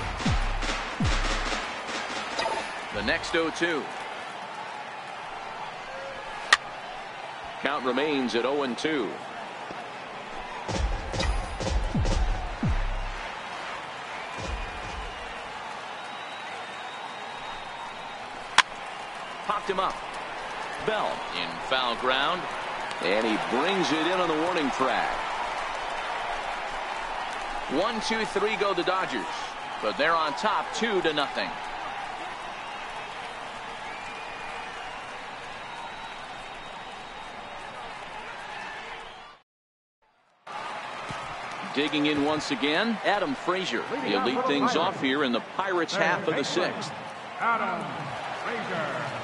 The next 0-2. Count remains at 0-2. Popped him up. Bell in foul ground, and he brings it in on the warning track. 1, 2, 3 go the Dodgers, but they're on top 2-0. Digging in once again, Adam Frazier. He'll lead things off here in the Pirates' half of the 6th. Adam Frazier.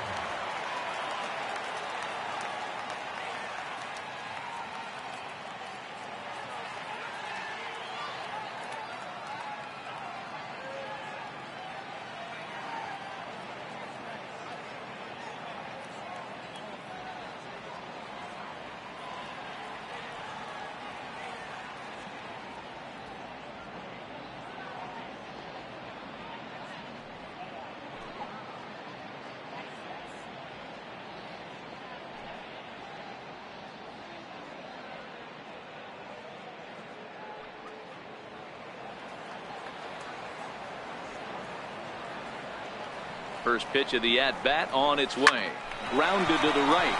First pitch of the at-bat on its way. Grounded to the right.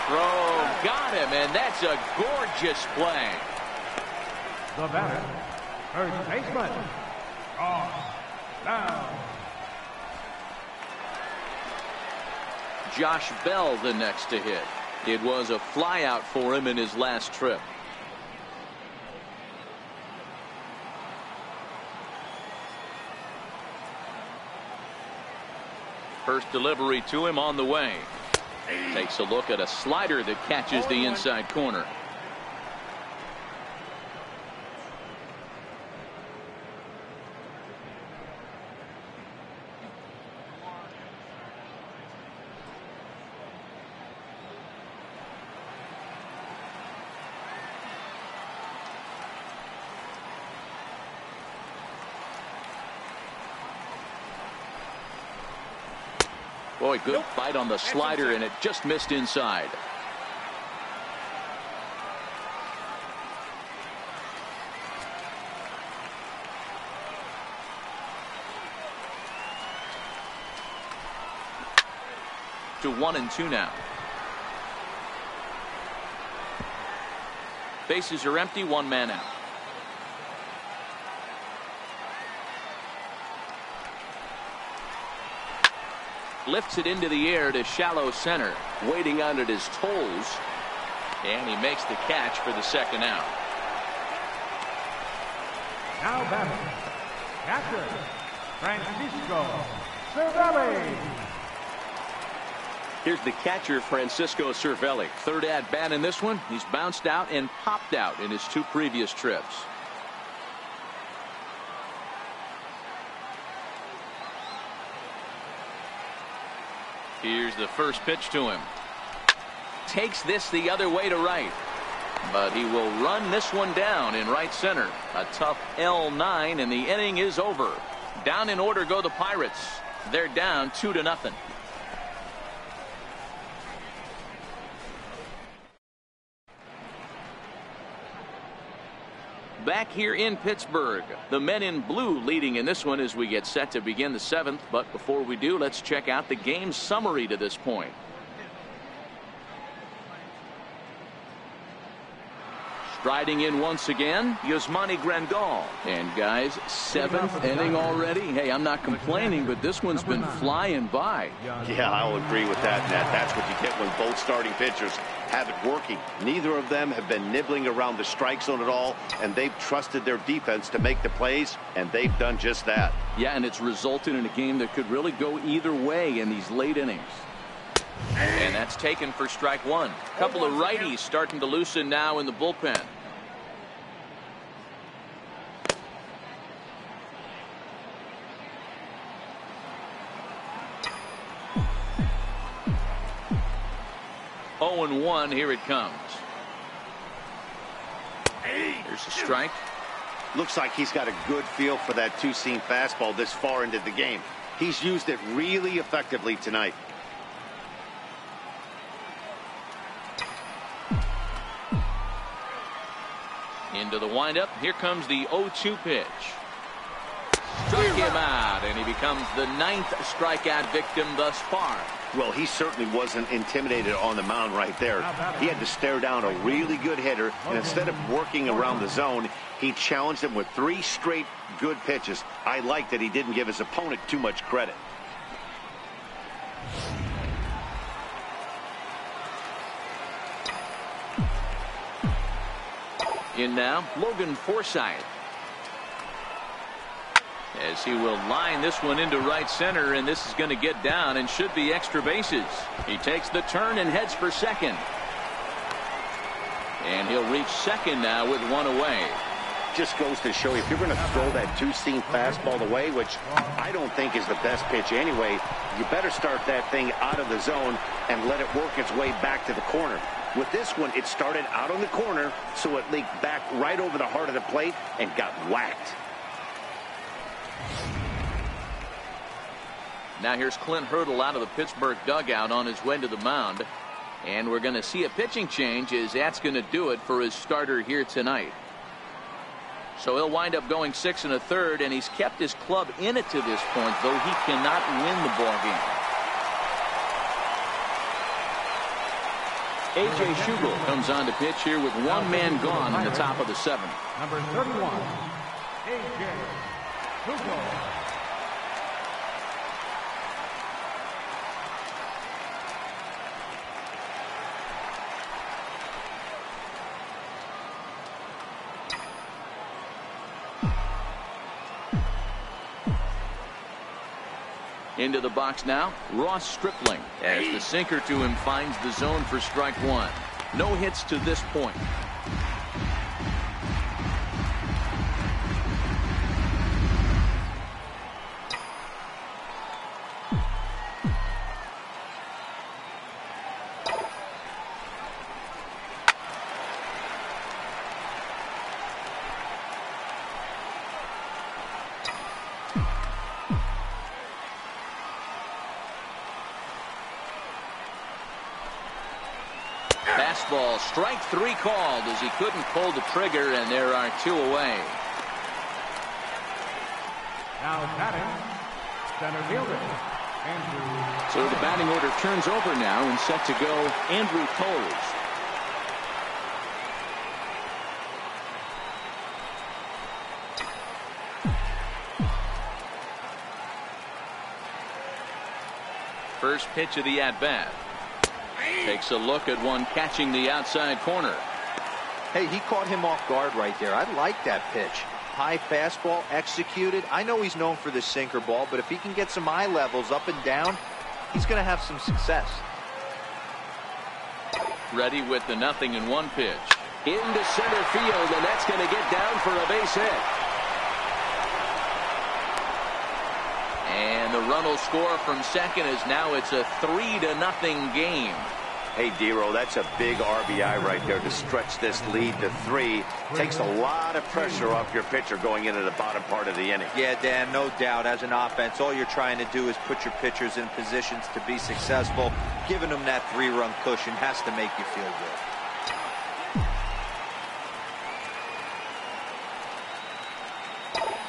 Throw got him, and that's a gorgeous play. The batter, first baseman, down. Josh Bell the next to hit. It was a flyout for him in his last trip. First delivery to him on the way. Takes a look at a slider that catches the inside corner. Boy, good bite on the slider, and it just missed inside. To 1-2 now. Bases are empty, one man out. Lifts it into the air to shallow center, waiting on it his toes, and he makes the catch for the second out. Now batting, catcher, Francisco Cervelli. Here's the catcher, Francisco Cervelli. Third at bat in this one. He's bounced out and popped out in his two previous trips. Here's the first pitch to him. Takes this the other way to right. But he will run this one down in right center. A tough L9, and the inning is over. Down in order go the Pirates. They're down 2-0. Back here in Pittsburgh, the men in blue leading in this one as we get set to begin the seventh. But before we do, let's check out the game summary to this point. Striding in once again, Yasmani Grandal. And guys, seventh inning already. Hey, I'm not complaining, but this one's been flying by. Yeah, I'll agree with that, Nat. That's what you get when both starting pitchers have it working. Neither of them have been nibbling around the strike zone at all, and they've trusted their defense to make the plays, and they've done just that. Yeah, and it's resulted in a game that could really go either way in these late innings. And that's taken for strike one. A couple of righties starting to loosen now in the bullpen. Oh, 0-1, here it comes. Here's a strike. Looks like he's got a good feel for that two-seam fastball this far into the game. He's used it really effectively tonight. Into the windup. Here comes the 0-2 pitch. Struck him out, and he becomes the 9th strikeout victim thus far. Well, he certainly wasn't intimidated on the mound right there. He had to stare down a really good hitter, and instead of working around the zone, he challenged him with 3 straight good pitches. I like that he didn't give his opponent too much credit. In now, Logan Forsythe. As he will line this one into right center, and this is going to get down and should be extra bases. He takes the turn and heads for second. And he'll reach second now with one away. Just goes to show you, if you're going to throw that two-seam fastball away, which I don't think is the best pitch anyway, you better start that thing out of the zone and let it work its way back to the corner. With this one, it started out on the corner, so it leaked back right over the heart of the plate and got whacked. Now here's Clint Hurdle out of the Pittsburgh dugout on his way to the mound. And we're going to see a pitching change, as that's going to do it for his starter here tonight. So he'll wind up going 6 1/3, and he's kept his club in it to this point, though he cannot win the ball game. A.J. Schugel comes on to pitch here with one man gone in the top of the 7th. Number 31, A.J. Schugel. Into the box now, Ross Stripling, as the sinker to him finds the zone for strike one. No hits to this point. fastball. Strike 3 called as he couldn't pull the trigger, and there are 2 away. Now batting, center fielder, Andrew. So the batting order turns over now, and set to go Andrew Toles. First pitch of the at-bat. Takes a look at one catching the outside corner. Hey, he caught him off guard right there. I like that pitch. High fastball executed. I know he's known for the sinker ball, but if he can get some eye levels up and down, he's going to have some success. Ready with the 0-1 pitch. Into center field, and that's going to get down for a base hit. And the run will score from second as now it's a 3-0 game. Hey, Dero, that's a big RBI right there to stretch this lead to 3. Takes a lot of pressure off your pitcher going into the bottom part of the inning. Yeah, Dan, no doubt. As an offense, all you're trying to do is put your pitchers in positions to be successful. Giving them that 3-run cushion has to make you feel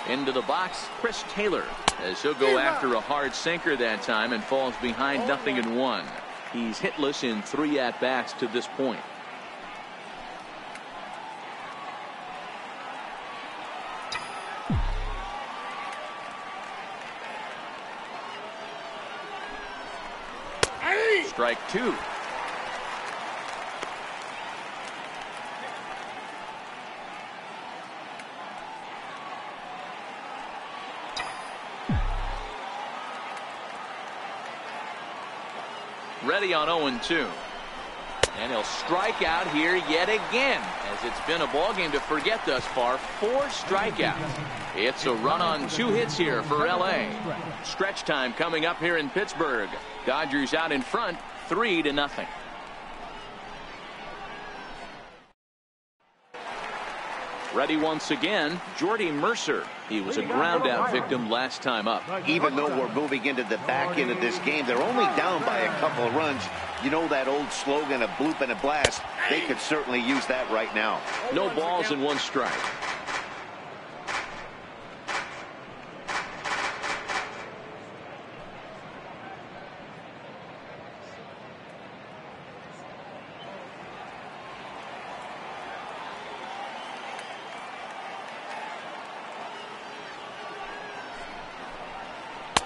good. Into the box, Chris Taylor, as he'll go after a hard sinker that time and falls behind 0-1. He's hitless in 3 at-bats to this point. Strike 2. Ready on 0-2. And he'll strike out here yet again, as it's been a ball game to forget thus far. 4 strikeouts. It's a run on 2 hits here for LA. Stretch time coming up here in Pittsburgh. Dodgers out in front, 3-0. Ready once again, Jordy Mercer. He was a ground out victim last time up. Even though we're moving into the back end of this game, they're only down by a couple of runs. You know that old slogan, a bloop and a blast. They could certainly use that right now. No balls and 1 strike.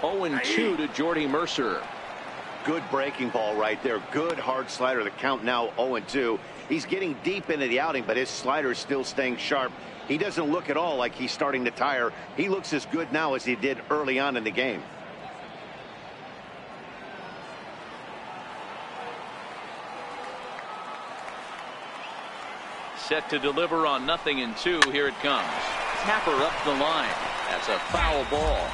Oh, 2 to Jordy Mercer. Good breaking ball right there. Good hard slider. The count now 0-2. He's getting deep into the outing, but his slider is still staying sharp. He doesn't look at all like he's starting to tire. He looks as good now as he did early on in the game. Set to deliver on 0-2. Here it comes. Tapper up the line. That's a foul ball.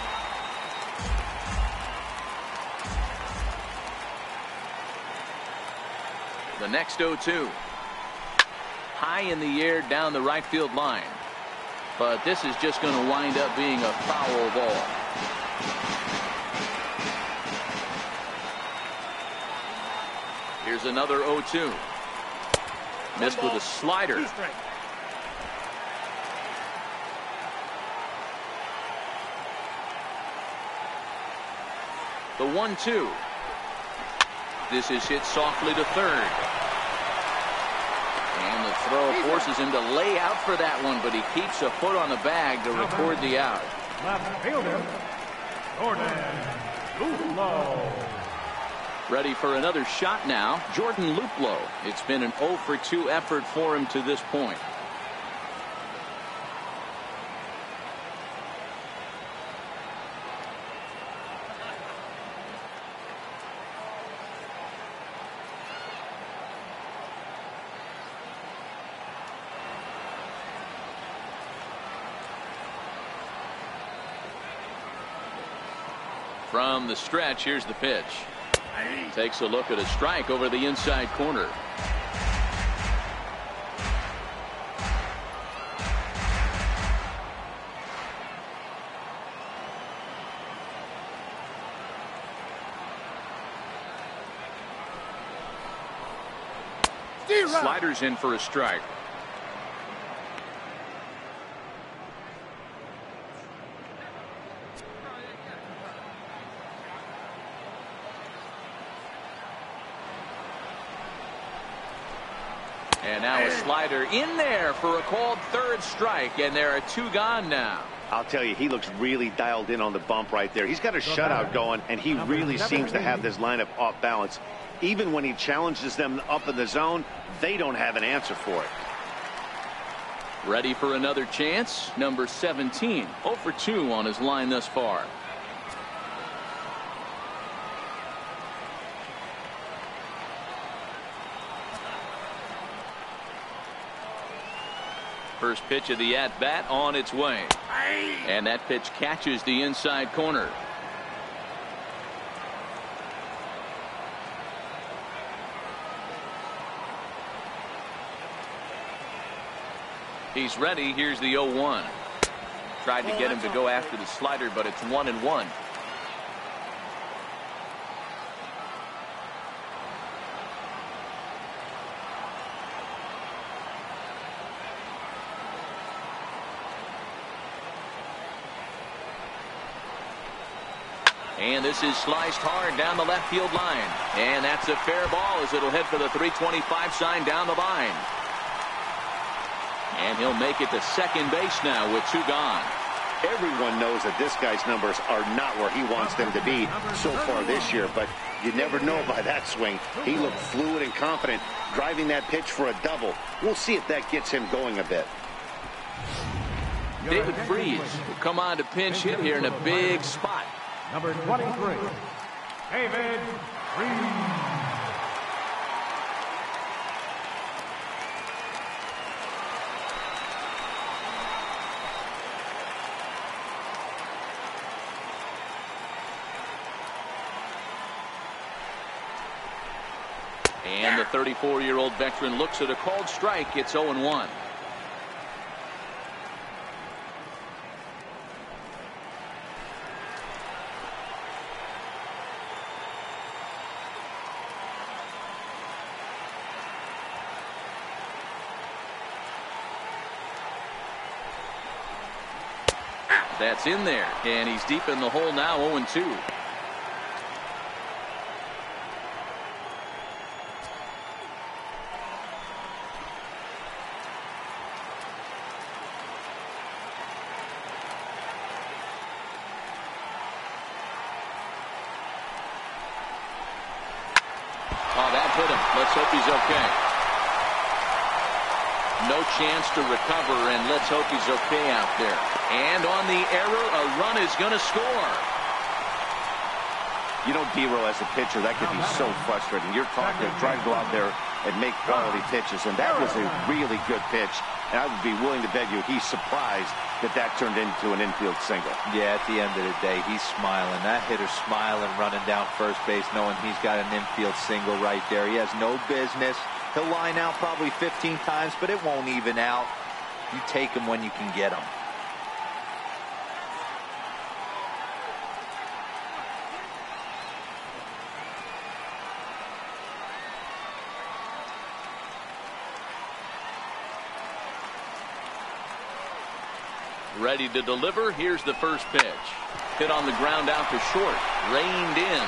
The next 0-2. High in the air down the right field line. But this is just going to wind up being a foul ball. Here's another 0-2. Missed with a slider. The 1-2. This is hit softly to third. And the throw forces him to lay out for that one, but he keeps a foot on the bag to record the out. Left fielder, Jordan Luplow. Ready for another shot now, Jordan Luplow. It's been an 0-for-2 effort for him to this point. From the stretch, here's the pitch. Takes a look at a strike over the inside corner. Slider's in for a strike. And now a slider in there for a called third strike, and there are 2 gone now. I'll tell you, he looks really dialed in on the bump right there. He's got a shutout going, and he really seems to have this lineup off balance. Even when he challenges them up in the zone, they don't have an answer for it. Ready for another chance. Number 17, 0 for 2 on his line thus far. First pitch of the at-bat on its way. And that pitch catches the inside corner. He's ready. Here's the 0-1. Tried to get him to go after the slider, but it's 1-1. And this is sliced hard down the left field line. And that's a fair ball as it'll head for the 325 sign down the line. And he'll make it to second base now with 2 gone. Everyone knows that this guy's numbers are not where he wants them to be so far this year, but you never know by that swing. He looked fluid and confident, driving that pitch for a double. We'll see if that gets him going a bit. David Freese will come on to pinch hit here in a big spot. Number 23, David Freese. And the 34-year-old veteran looks at a called strike. It's 0-1. That's in there, and he's deep in the hole now, 0-2. Oh, that hit him. Let's hope he's okay. No chance to recover, and let's hope he's okay out there. And on the error, a run is going to score. You know, D-Row, as a pitcher, that could be so frustrating. You're trying to go out there and make quality pitches, and that was a really good pitch. And I would be willing to bet you he's surprised that that turned into an infield single. Yeah, at the end of the day, he's smiling. That hitter's smiling, running down first base, knowing he's got an infield single right there. He has no business. He'll line out probably 15 times, but it won't even out. You take him when you can get him. Ready to deliver. Here's the first pitch. Hit on the ground out to short. Reined in.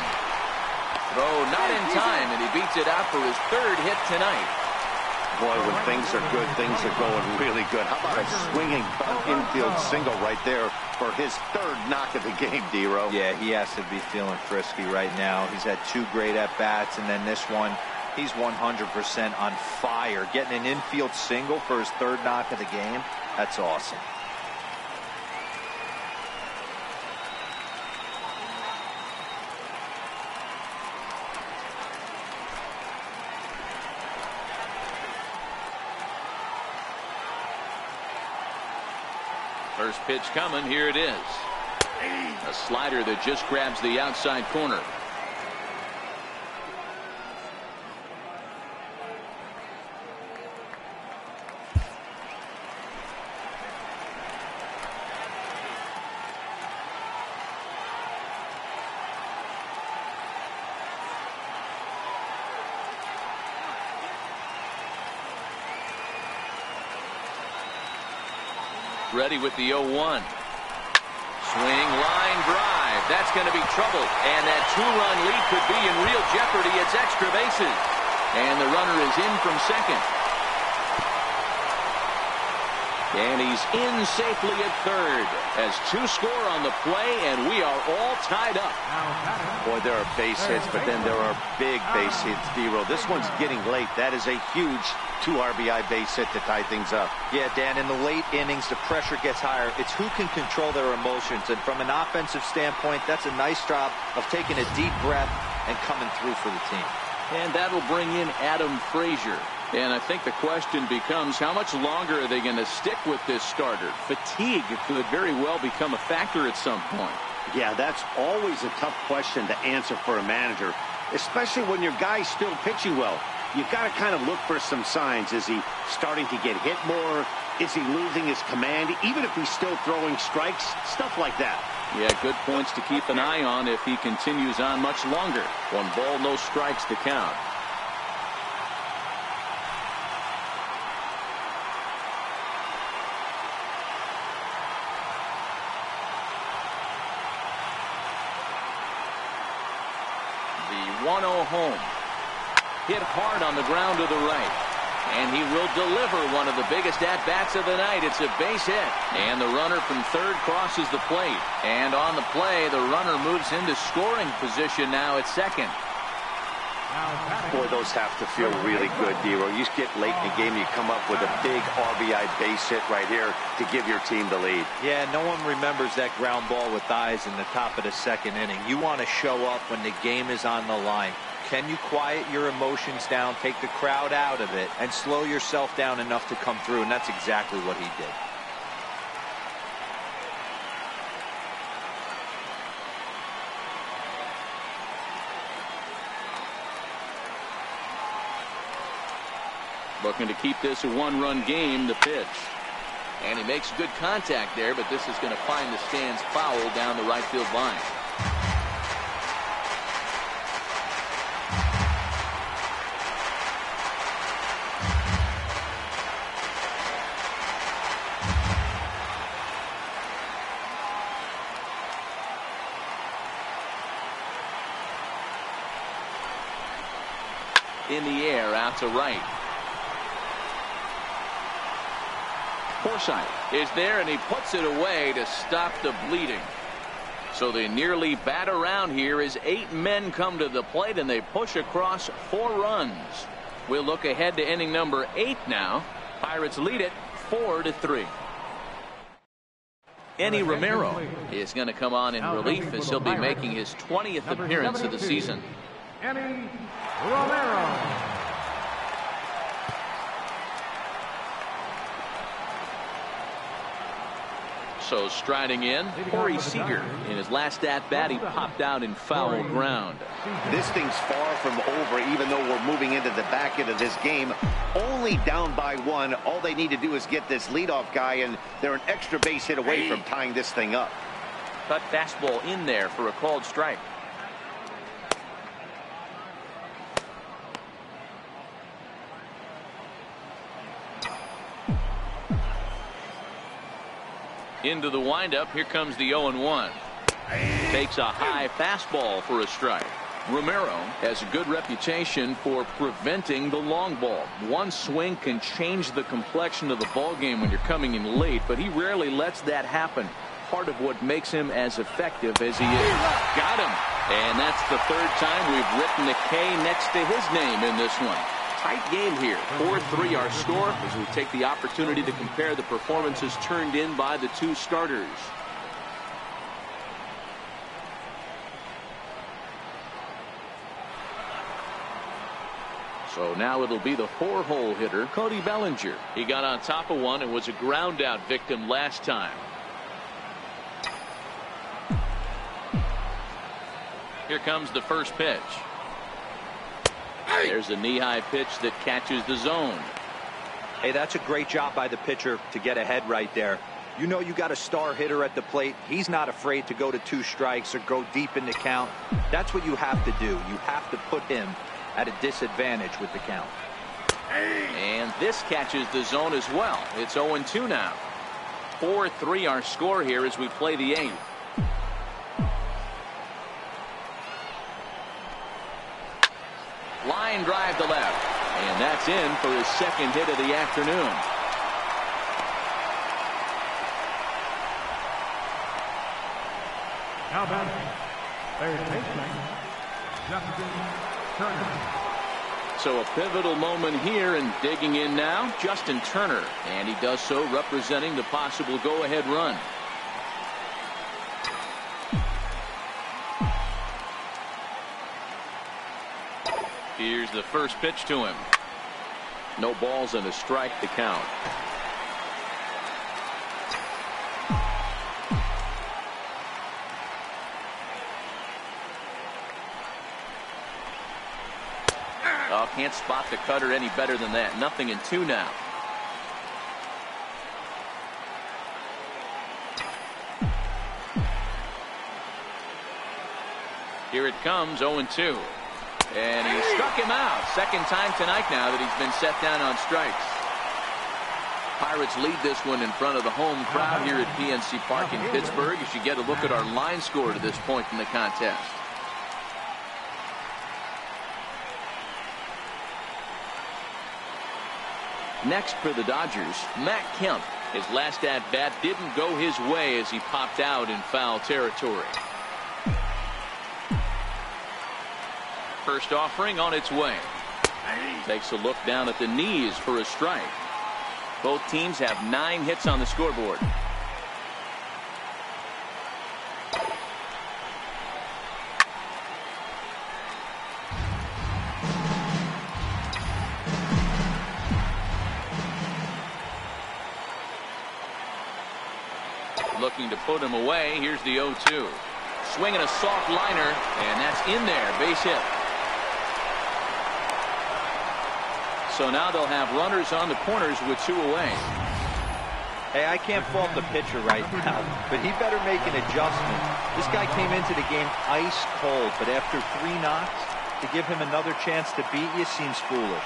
Throw not in time, and he beats it out for his 3rd hit tonight. Boy, when things are good, things are going really good. How about a swinging bunt infield single right there for his 3rd knock of the game, D-Row? Yeah, he has to be feeling frisky right now. He's had 2 great at-bats, and then this one, he's 100% on fire. Getting an infield single for his 3rd knock of the game, that's awesome. First pitch coming. Here it is. A slider that just grabs the outside corner. Ready with the 0-1. Swing, line drive. That's going to be trouble. And that 2-run lead could be in real jeopardy. It's extra bases. And the runner is in from second. And he's in safely at third as 2 score on the play, and we are all tied up. Boy, there are base hits, but then there are big base hits, D-Roll. This one's getting late. That is a huge 2 RBI base hit to tie things up. Yeah, Dan, in the late innings, the pressure gets higher. It's who can control their emotions. And from an offensive standpoint, that's a nice job of taking a deep breath and coming through for the team. And that'll bring in Adam Frazier. And I think the question becomes, how much longer are they going to stick with this starter? Fatigue could very well become a factor at some point. Yeah, that's always a tough question to answer for a manager, especially when your guy's still pitching well. You've got to kind of look for some signs. Is he starting to get hit more? Is he losing his command? Even if he's still throwing strikes, stuff like that. Yeah, good points to keep an eye on if he continues on much longer. 1 ball, no strikes to count. The 1-0 home. Hit hard on the ground to the right. And he will deliver one of the biggest at-bats of the night. It's a base hit. And the runner from third crosses the plate. And on the play, the runner moves into scoring position now at second. Boy, those have to feel really good, D-Roll. You get late in the game, you come up with a big RBI base hit right here to give your team the lead. Yeah, no one remembers that ground ball with eyes in the top of the second inning. You want to show up when the game is on the line. Can you quiet your emotions down, take the crowd out of it, and slow yourself down enough to come through? And that's exactly what he did. Looking to keep this a 1-run game, the pitch. And he makes good contact there, but this is going to find the stands foul down the right field line. In the air, out to right. Forsythe is there, and he puts it away to stop the bleeding. So they nearly bat around here as 8 men come to the plate, and they push across 4 runs. We'll look ahead to inning number 8 now. Pirates lead it 4-3. Eddie Romero is going to come on in relief as he'll be making his 20th appearance of the season. Eddie Romero. So striding in, Corey Seager. In his last at-bat, he popped out in foul ground. This thing's far from over, even though we're moving into the back end of this game. Only down by 1. All they need to do is get this leadoff guy, and they're an extra base hit away from tying this thing up. Cut fastball in there for a called strike. Into the windup. Here comes the 0-1. Takes a high fastball for a strike. Romero has a good reputation for preventing the long ball. One swing can change the complexion of the ball game when you're coming in late, but he rarely lets that happen. Part of what makes him as effective as he is. Got him. And that's the 3rd time we've written a K next to his name in this one. Tight game here. 4-3 our score as we take the opportunity to compare the performances turned in by the 2 starters. So now it'll be the 4-hole hitter, Cody Bellinger. He got on top of one and was a ground out victim last time. Here comes the first pitch. There's a knee-high pitch that catches the zone. Hey, that's a great job by the pitcher to get ahead right there. You know you got a star hitter at the plate. He's not afraid to go to 2 strikes or go deep in the count. That's what you have to do. You have to put him at a disadvantage with the count. And this catches the zone as well. It's 0-2 now. 4-3 our score here as we play the 8th. Line drive to left. And that's in for his second hit of the afternoon. Now batting, third baseman, Justin Turner. So a pivotal moment here, and digging in now, Justin Turner. And he does so representing the possible go-ahead run. Here's the first pitch to him. No balls and a strike to count. Oh, can't spot the cutter any better than that. 0-2 now. Here it comes, 0-2. And he struck him out. Second time tonight now that he's been set down on strikes. Pirates lead this one in front of the home crowd here at PNC Park in Pittsburgh as you get a look at our line score to this point in the contest. Next for the Dodgers, Matt Kemp. His last at-bat didn't go his way as he popped out in foul territory. First offering on its way. Takes a look down at the knees for a strike. Both teams have 9 hits on the scoreboard. Looking to put him away. Here's the 0-2. Swinging a soft liner, and that's in there. Base hit. So now they'll have runners on the corners with 2 away. Hey, I can't fault the pitcher right now, but he better make an adjustment. This guy came into the game ice cold, but after 3 knocks, to give him another chance to beat you seems foolish.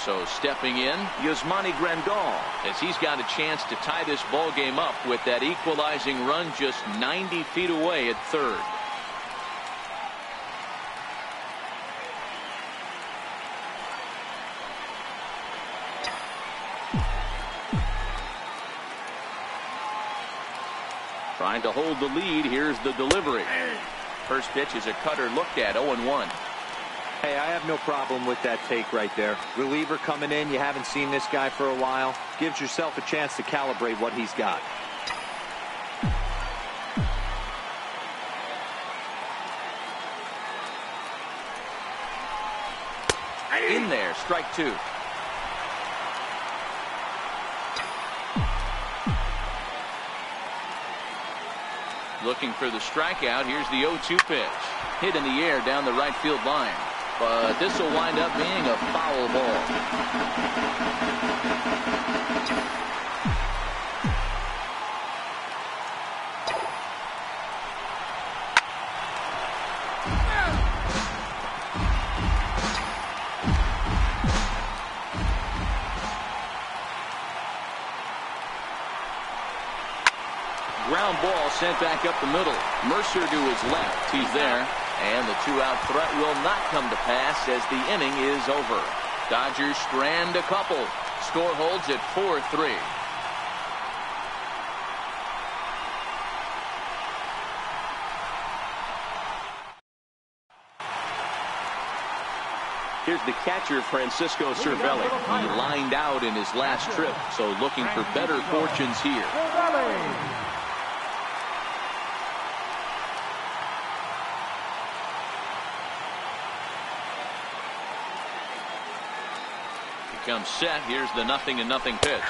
So stepping in, Yasmani Grandal, as he's got a chance to tie this ball game up with that equalizing run just 90 feet away at third. Trying to hold the lead. Here's the delivery. First pitch is a cutter looked at, 0-1. Hey, I have no problem with that take right there. Reliever coming in, you haven't seen this guy for a while. Gives yourself a chance to calibrate what he's got. In there, strike 2. Looking for the strikeout. Here's the 0-2 pitch. Hit in the air down the right field line. But this will wind up being a foul ball. Ground ball sent back up the middle. Mercer to his left. He's there. And the 2-out threat will not come to pass as the inning is over. Dodgers strand a couple. Score holds at 4-3. Here's the catcher, Francisco Cervelli. He lined out in his last trip, so looking for better fortunes here. Comes set. Here's the 0-0 pitch.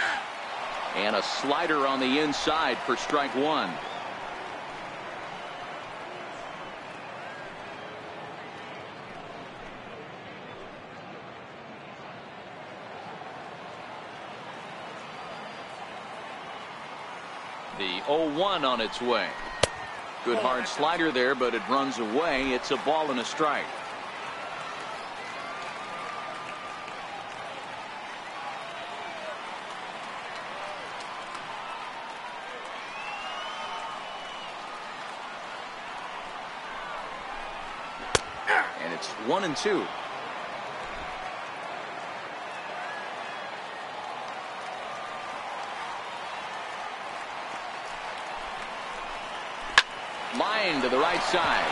And a slider on the inside for strike 1. The 0-1 on its way. Good hard slider there, but it runs away. It's a ball and a strike. It's 1-2. Line to the right side.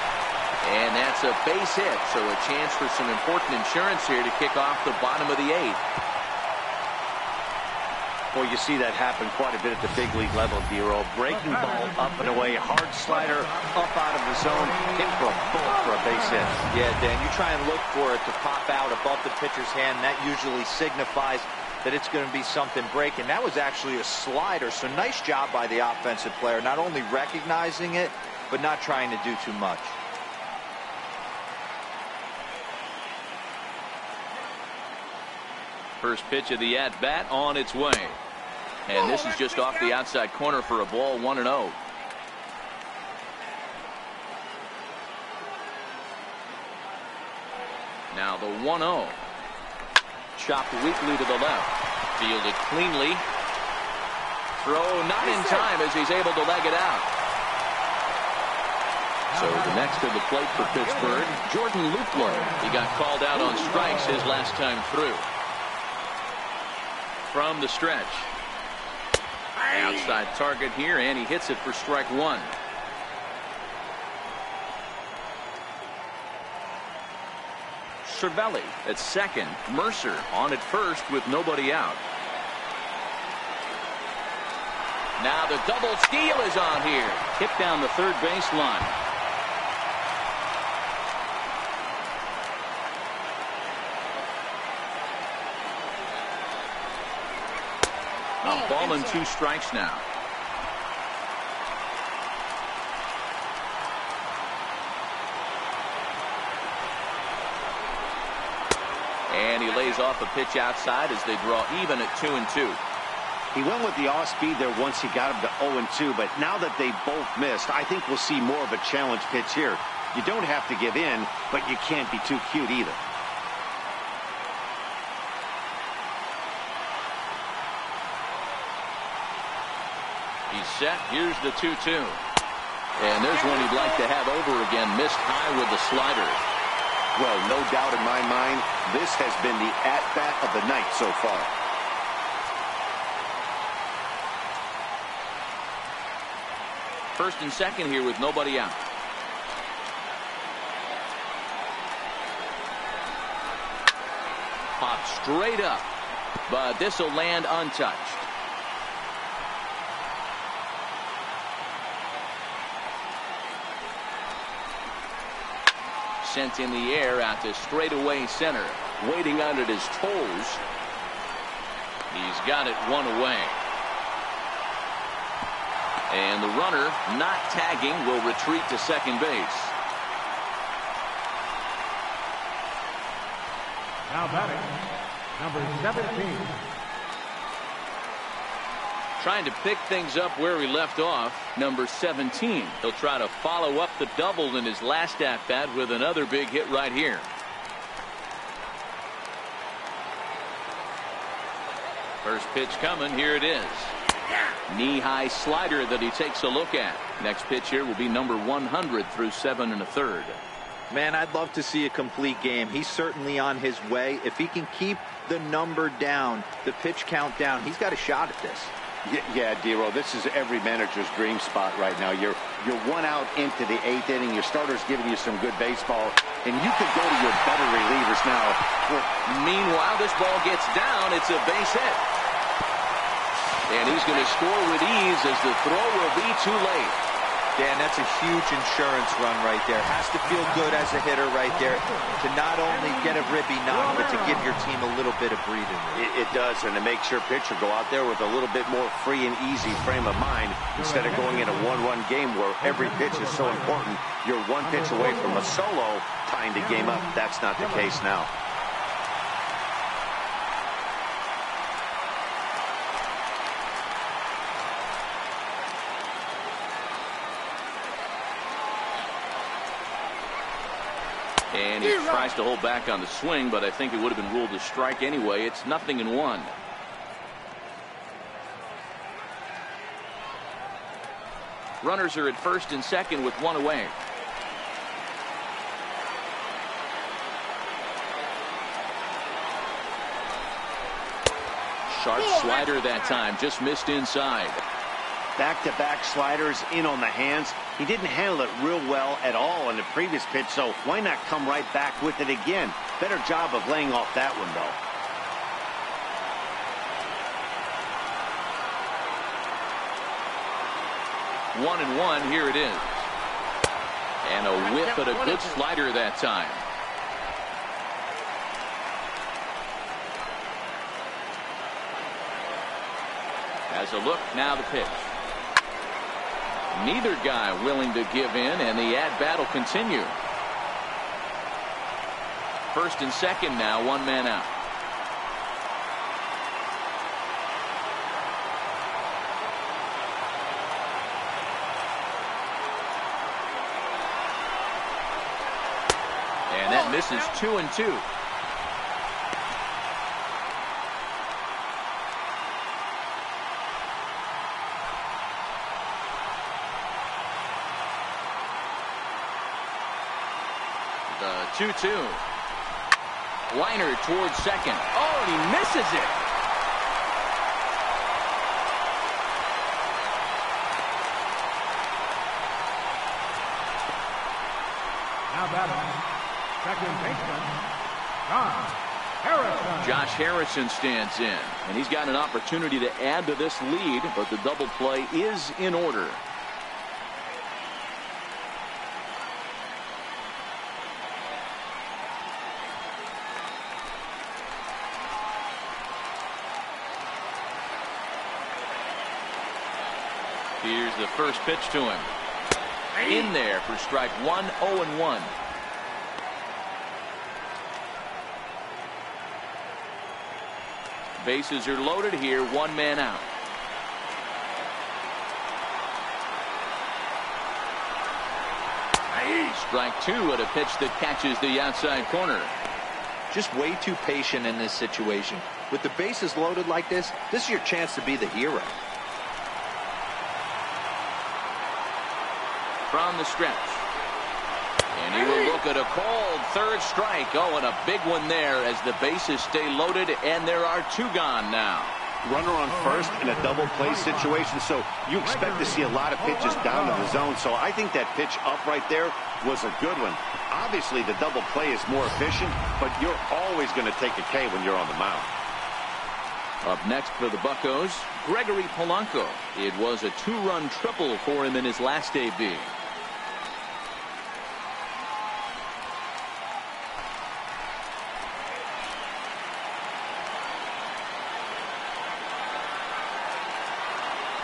And that's a base hit, so a chance for some important insurance here to kick off the bottom of the 8th. Well, you see that happen quite a bit at the big league level, Dero. Breaking ball up and away, hard slider up out of the zone, hit for a bullet for a base hit. Yeah, Dan, you try and look for it to pop out above the pitcher's hand. That usually signifies that it's going to be something breaking. That was actually a slider, so nice job by the offensive player, not only recognizing it, but not trying to do too much. First pitch of the at-bat on its way. And this is just off the outside corner for a ball, 1-0. Now the 1-0. Chopped weakly to the left. Fielded cleanly. Throw not in time as he's able to leg it out. So the next to the plate for Pittsburgh, Jordan Luplow. He got called out on strikes his last time through. From the stretch. Outside target here, and he hits it for strike 1. Cervelli at second. Mercer on at first with nobody out. Now the double steal is on here. Hit down the third baseline. A ball and 2 strikes now. And he lays off a pitch outside as they draw even at 2-2. He went with the off speed there once he got him to 0-2, but now that they both missed, I think we'll see more of a challenge pitch here. You don't have to give in, but you can't be too cute either. He's set. Here's the 2-2. And there's one he'd like to have over again. Missed high with the slider. Well, no doubt in my mind, this has been the at-bat of the night so far. First and second here with nobody out. Popped straight up, but this will land untouched. Sent in the air out to straightaway center. Waiting on it his toes. He's got it one away. And the runner, not tagging, will retreat to second base. Now batting, number 17. Trying to pick things up where he left off, number 17. He'll try to follow up the double in his last at-bat with another big hit right here. First pitch coming. Here it is. Knee-high slider that he takes a look at. Next pitch here will be number 100 through 7 1/3. Man, I'd love to see a complete game. He's certainly on his way. If he can keep the number down, the pitch count down, he's got a shot at this. Yeah, Dero, this is every manager's dream spot right now. You're 1 out into the 8th inning. Your starter's giving you some good baseball, and you could go to your better relievers now. Meanwhile, this ball gets down. It's a base hit. And he's going to score with ease as the throw will be too late. Dan, that's a huge insurance run right there. Has to feel good as a hitter right there to not only get a ribby knock, but to give your team a little bit of breathing room. It does, and to make sure pitcher go out there with a little bit more free and easy frame of mind instead of going in a one-run game where every pitch is so important. You're 1 pitch away from a solo, tying the game up. That's not the case now. And he tries to hold back on the swing, but I think it would have been ruled a strike anyway. It's 0-1. Runners are at first and second with 1 away. Sharp slider that time, just missed inside. Back-to-back sliders in on the hands. He didn't handle it real well at all in the previous pitch, so why not come right back with it again? Better job of laying off that one, though. 1-1, here it is. And a whip, but a good slider that time. Has a look, now the pitch. Neither guy willing to give in, and the at-bat will continue. First and second now, one man out. And that misses 2-2. The 2-2. Liner towards second. Oh, and he misses it. Now batting, second baseman, Josh Harrison. Josh Harrison stands in, and he's got an opportunity to add to this lead, but the double play is in order. Here's the first pitch to him. In there for strike one, 0-1. Bases are loaded here, one man out. Strike two at a pitch that catches the outside corner. Just way too patient in this situation. With the bases loaded like this is your chance to be the hero. From the stretch. And he will look at a called third strike. Oh, and a big one there as the bases stay loaded, and there are two gone now. Runner on first in a double play situation, so you expect to see a lot of pitches down to the zone. So I think that pitch up right there was a good one. Obviously, the double play is more efficient, but you're always going to take a K when you're on the mound. Up next for the Buccos, Gregory Polanco. It was a two-run triple for him in his last AB.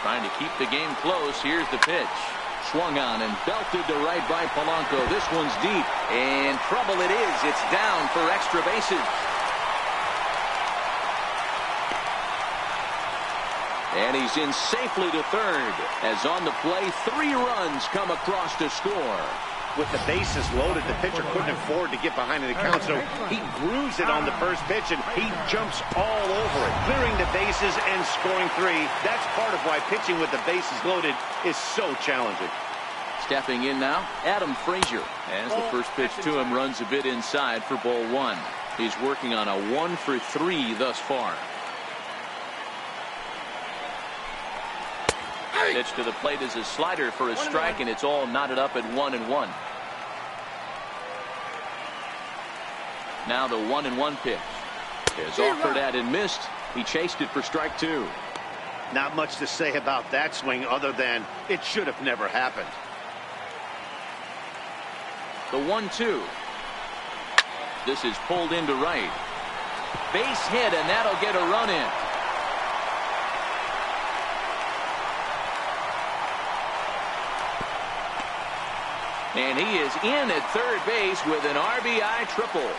Trying to keep the game close. Here's the pitch. Swung on and belted to right by Polanco. This one's deep. And trouble it is. It's down for extra bases. And he's in safely to third. As on the play, 3 runs come across to score. With the bases loaded, the pitcher couldn't afford to get behind the count, so he grooves it on the first pitch, and he jumps all over it, clearing the bases and scoring 3. That's part of why pitching with the bases loaded is so challenging. Stepping in now, Adam Frazier. As the first pitch to him runs a bit inside for ball 1. He's working on a 1 for 3 thus far. Pitch to the plate is a slider for a strike, and it's all knotted up at 1-1. Now the 1-1 pitch is offered at and missed. He chased it for strike 2. Not much to say about that swing other than it should have never happened. The 1-2. This is pulled into right. Base hit, and that'll get a run in. And he is in at third base with an RBI triple.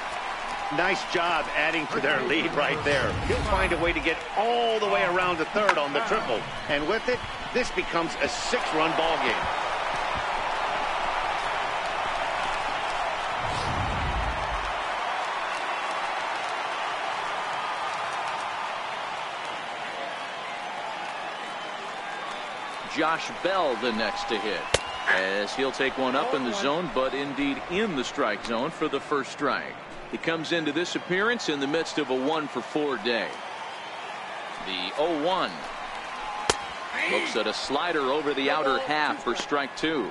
Nice job adding to their lead right there. He'll find a way to get all the way around to third on the triple. And with it, this becomes a 6-run ball game. Josh Bell the next to hit. As he'll take one up in the zone, but indeed in the strike zone for the first strike. He comes into this appearance in the midst of a 1 for 4 day. The 0-1. Looks at a slider over the outer half for strike two.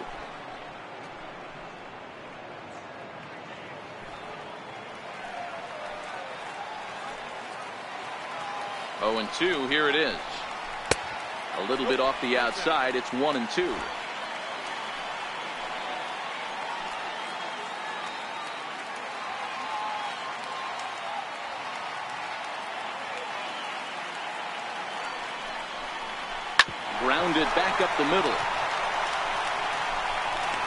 0-2. Here it is. A little bit off the outside. It's 1-2. Grounded back up the middle.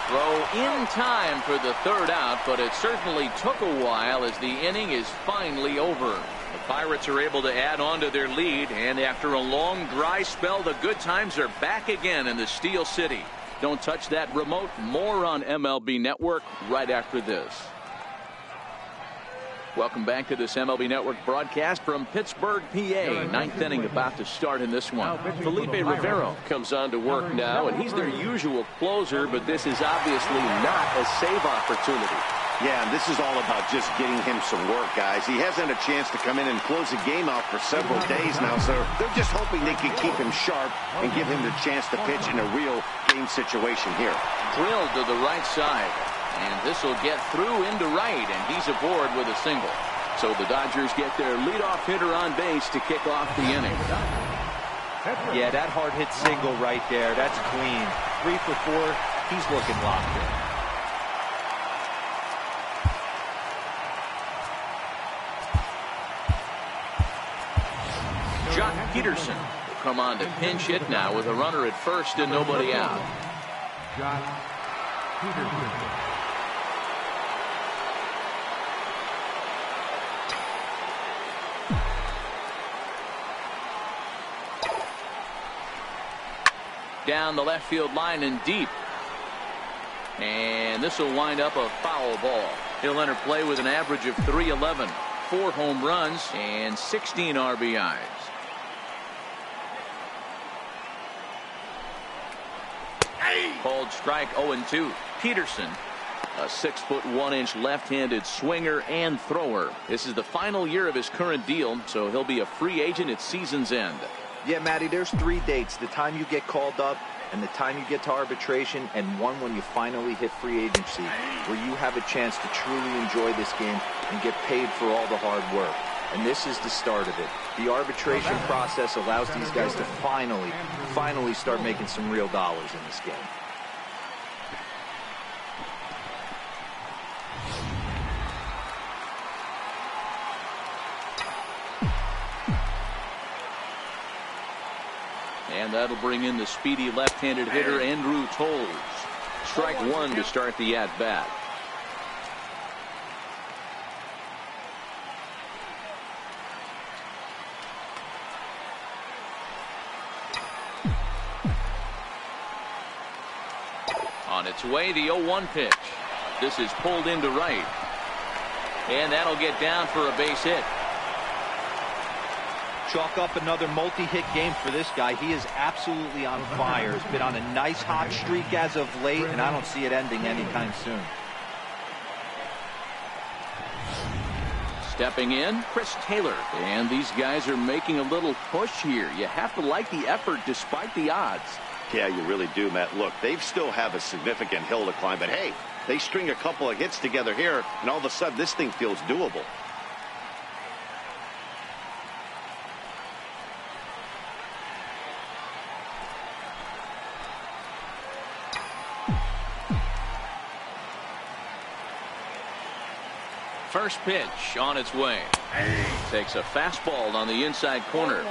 Throw in time for the third out, but it certainly took a while as the inning is finally over. The Pirates are able to add on to their lead, and after a long dry spell, the good times are back again in the Steel City. Don't touch that remote. More on MLB Network right after this. Welcome back to this MLB Network broadcast from Pittsburgh, PA. Ninth inning about to start in this one. Felipe Rivero comes on to work now, and he's their usual closer, but this is obviously not a save opportunity. Yeah, and this is all about just getting him some work, guys. He hasn't had a chance to come in and close the game out for several days now, so they're just hoping they can keep him sharp and give him the chance to pitch in a real game situation here. Drilled to the right side. And this will get through into right, and he's aboard with a single. So the Dodgers get their leadoff hitter on base to kick off the inning. Yeah, that hard hit single right there. That's clean. 3 for 4. He's looking locked in. Jock Peterson will come on to pinch hit now with a runner at first and nobody out. Jock Peterson. Down the left field line and deep. And this will wind up a foul ball. He'll enter play with an average of .311, 4 home runs, and 16 RBIs. Called strike 0-2. Peterson, a 6'1" left-handed swinger and thrower. This is the final year of his current deal, so he'll be a free agent at season's end. Yeah, Matty, there's 3 dates. The time you get called up, and the time you get to arbitration, and one when you finally hit free agency, where you have a chance to truly enjoy this game and get paid for all the hard work. And this is the start of it. The arbitration process allows these guys to finally start making some real dollars in this game. And that'll bring in the speedy left-handed hitter Andrew Toles. Strike 1 to start the at-bat. On its way, the 0-1 pitch. This is pulled into right. And that'll get down for a base hit. Chalk up another multi-hit game for this guy. He is absolutely on fire. He's been on a nice hot streak as of late, and I don't see it ending anytime soon. Stepping in, Chris Taylor. And these guys are making a little push here. You have to like the effort despite the odds. Yeah, you really do, Matt. Look, they still have a significant hill to climb, but hey, they string a couple of hits together here, and all of a sudden this thing feels doable. First pitch on its way. Takes a fastball on the inside corner.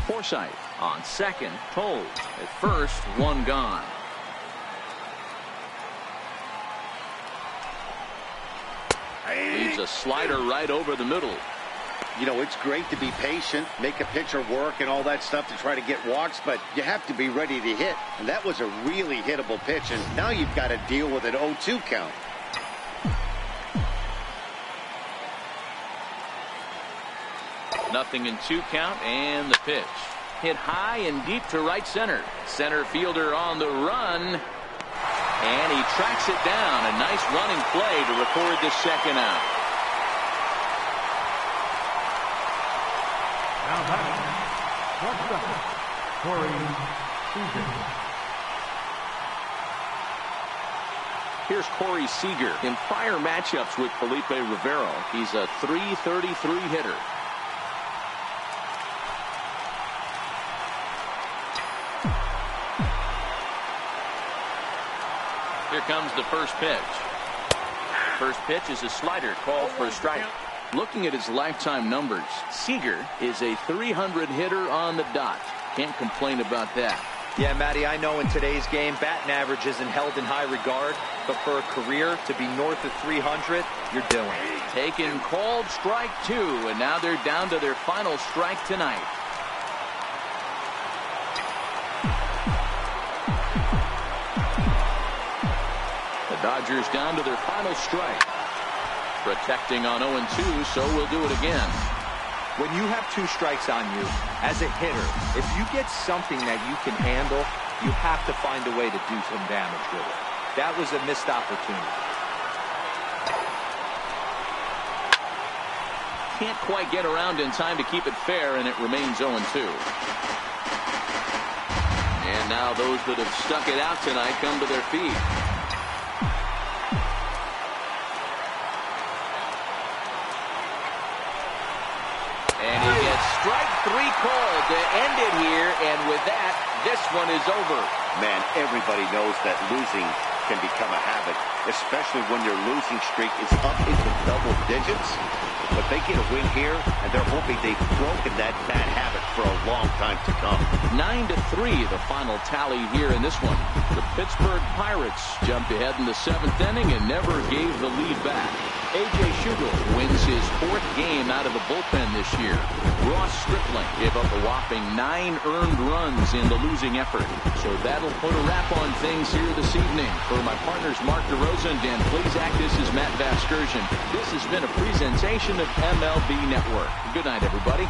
Forsythe on second. Toles at first. 1 gone. Leaves a slider right over the middle. You know, it's great to be patient, make a pitcher work and all that stuff to try to get walks, but you have to be ready to hit. And that was a really hittable pitch, and now you've got to deal with an 0-2 count. Nothing in 2 count, and the pitch. Hit high and deep to right center. Center fielder on the run. And he tracks it down. A nice running play to record the second out. Now batting, shortstop, Corey Seager. Here's Corey Seager. In prior matchups with Felipe Rivero, he's a .333 hitter. Here comes the first pitch. First pitch is a slider called for a strike. Looking at his lifetime numbers, Seager is a .300 hitter on the dot. Can't complain about that. Yeah, Matty, I know in today's game, batting average isn't held in high regard, but for a career to be north of 300, you're doing it. Taken, called strike 2, and now they're down to their final strike tonight. The Dodgers down to their final strike. Protecting on 0-2, so we'll do it again. When you have 2 strikes on you, as a hitter, if you get something that you can handle, you have to find a way to do some damage with it. That was a missed opportunity. Can't quite get around in time to keep it fair, and it remains 0-2. And now those that have stuck it out tonight come to their feet. And he gets strike 3 called to end it here, and with that, this one is over. Man, everybody knows that losing can become a habit, especially when your losing streak is up into double digits. But they get a win here, and they're hoping they've broken that bad habit for a long time to come. 9-3, the final tally here in this one. The Pittsburgh Pirates jumped ahead in the 7th inning and never gave the lead back. A.J. Schugel wins his 4th game out of the bullpen this year. Ross Stripling gave up a whopping 9 earned runs in the losing effort. So that'll put a wrap on things here this evening. For my partners Mark DeRosa and Dan Plesac, this is Matt Vasgersian. This has been a presentation of MLB Network. Good night, everybody.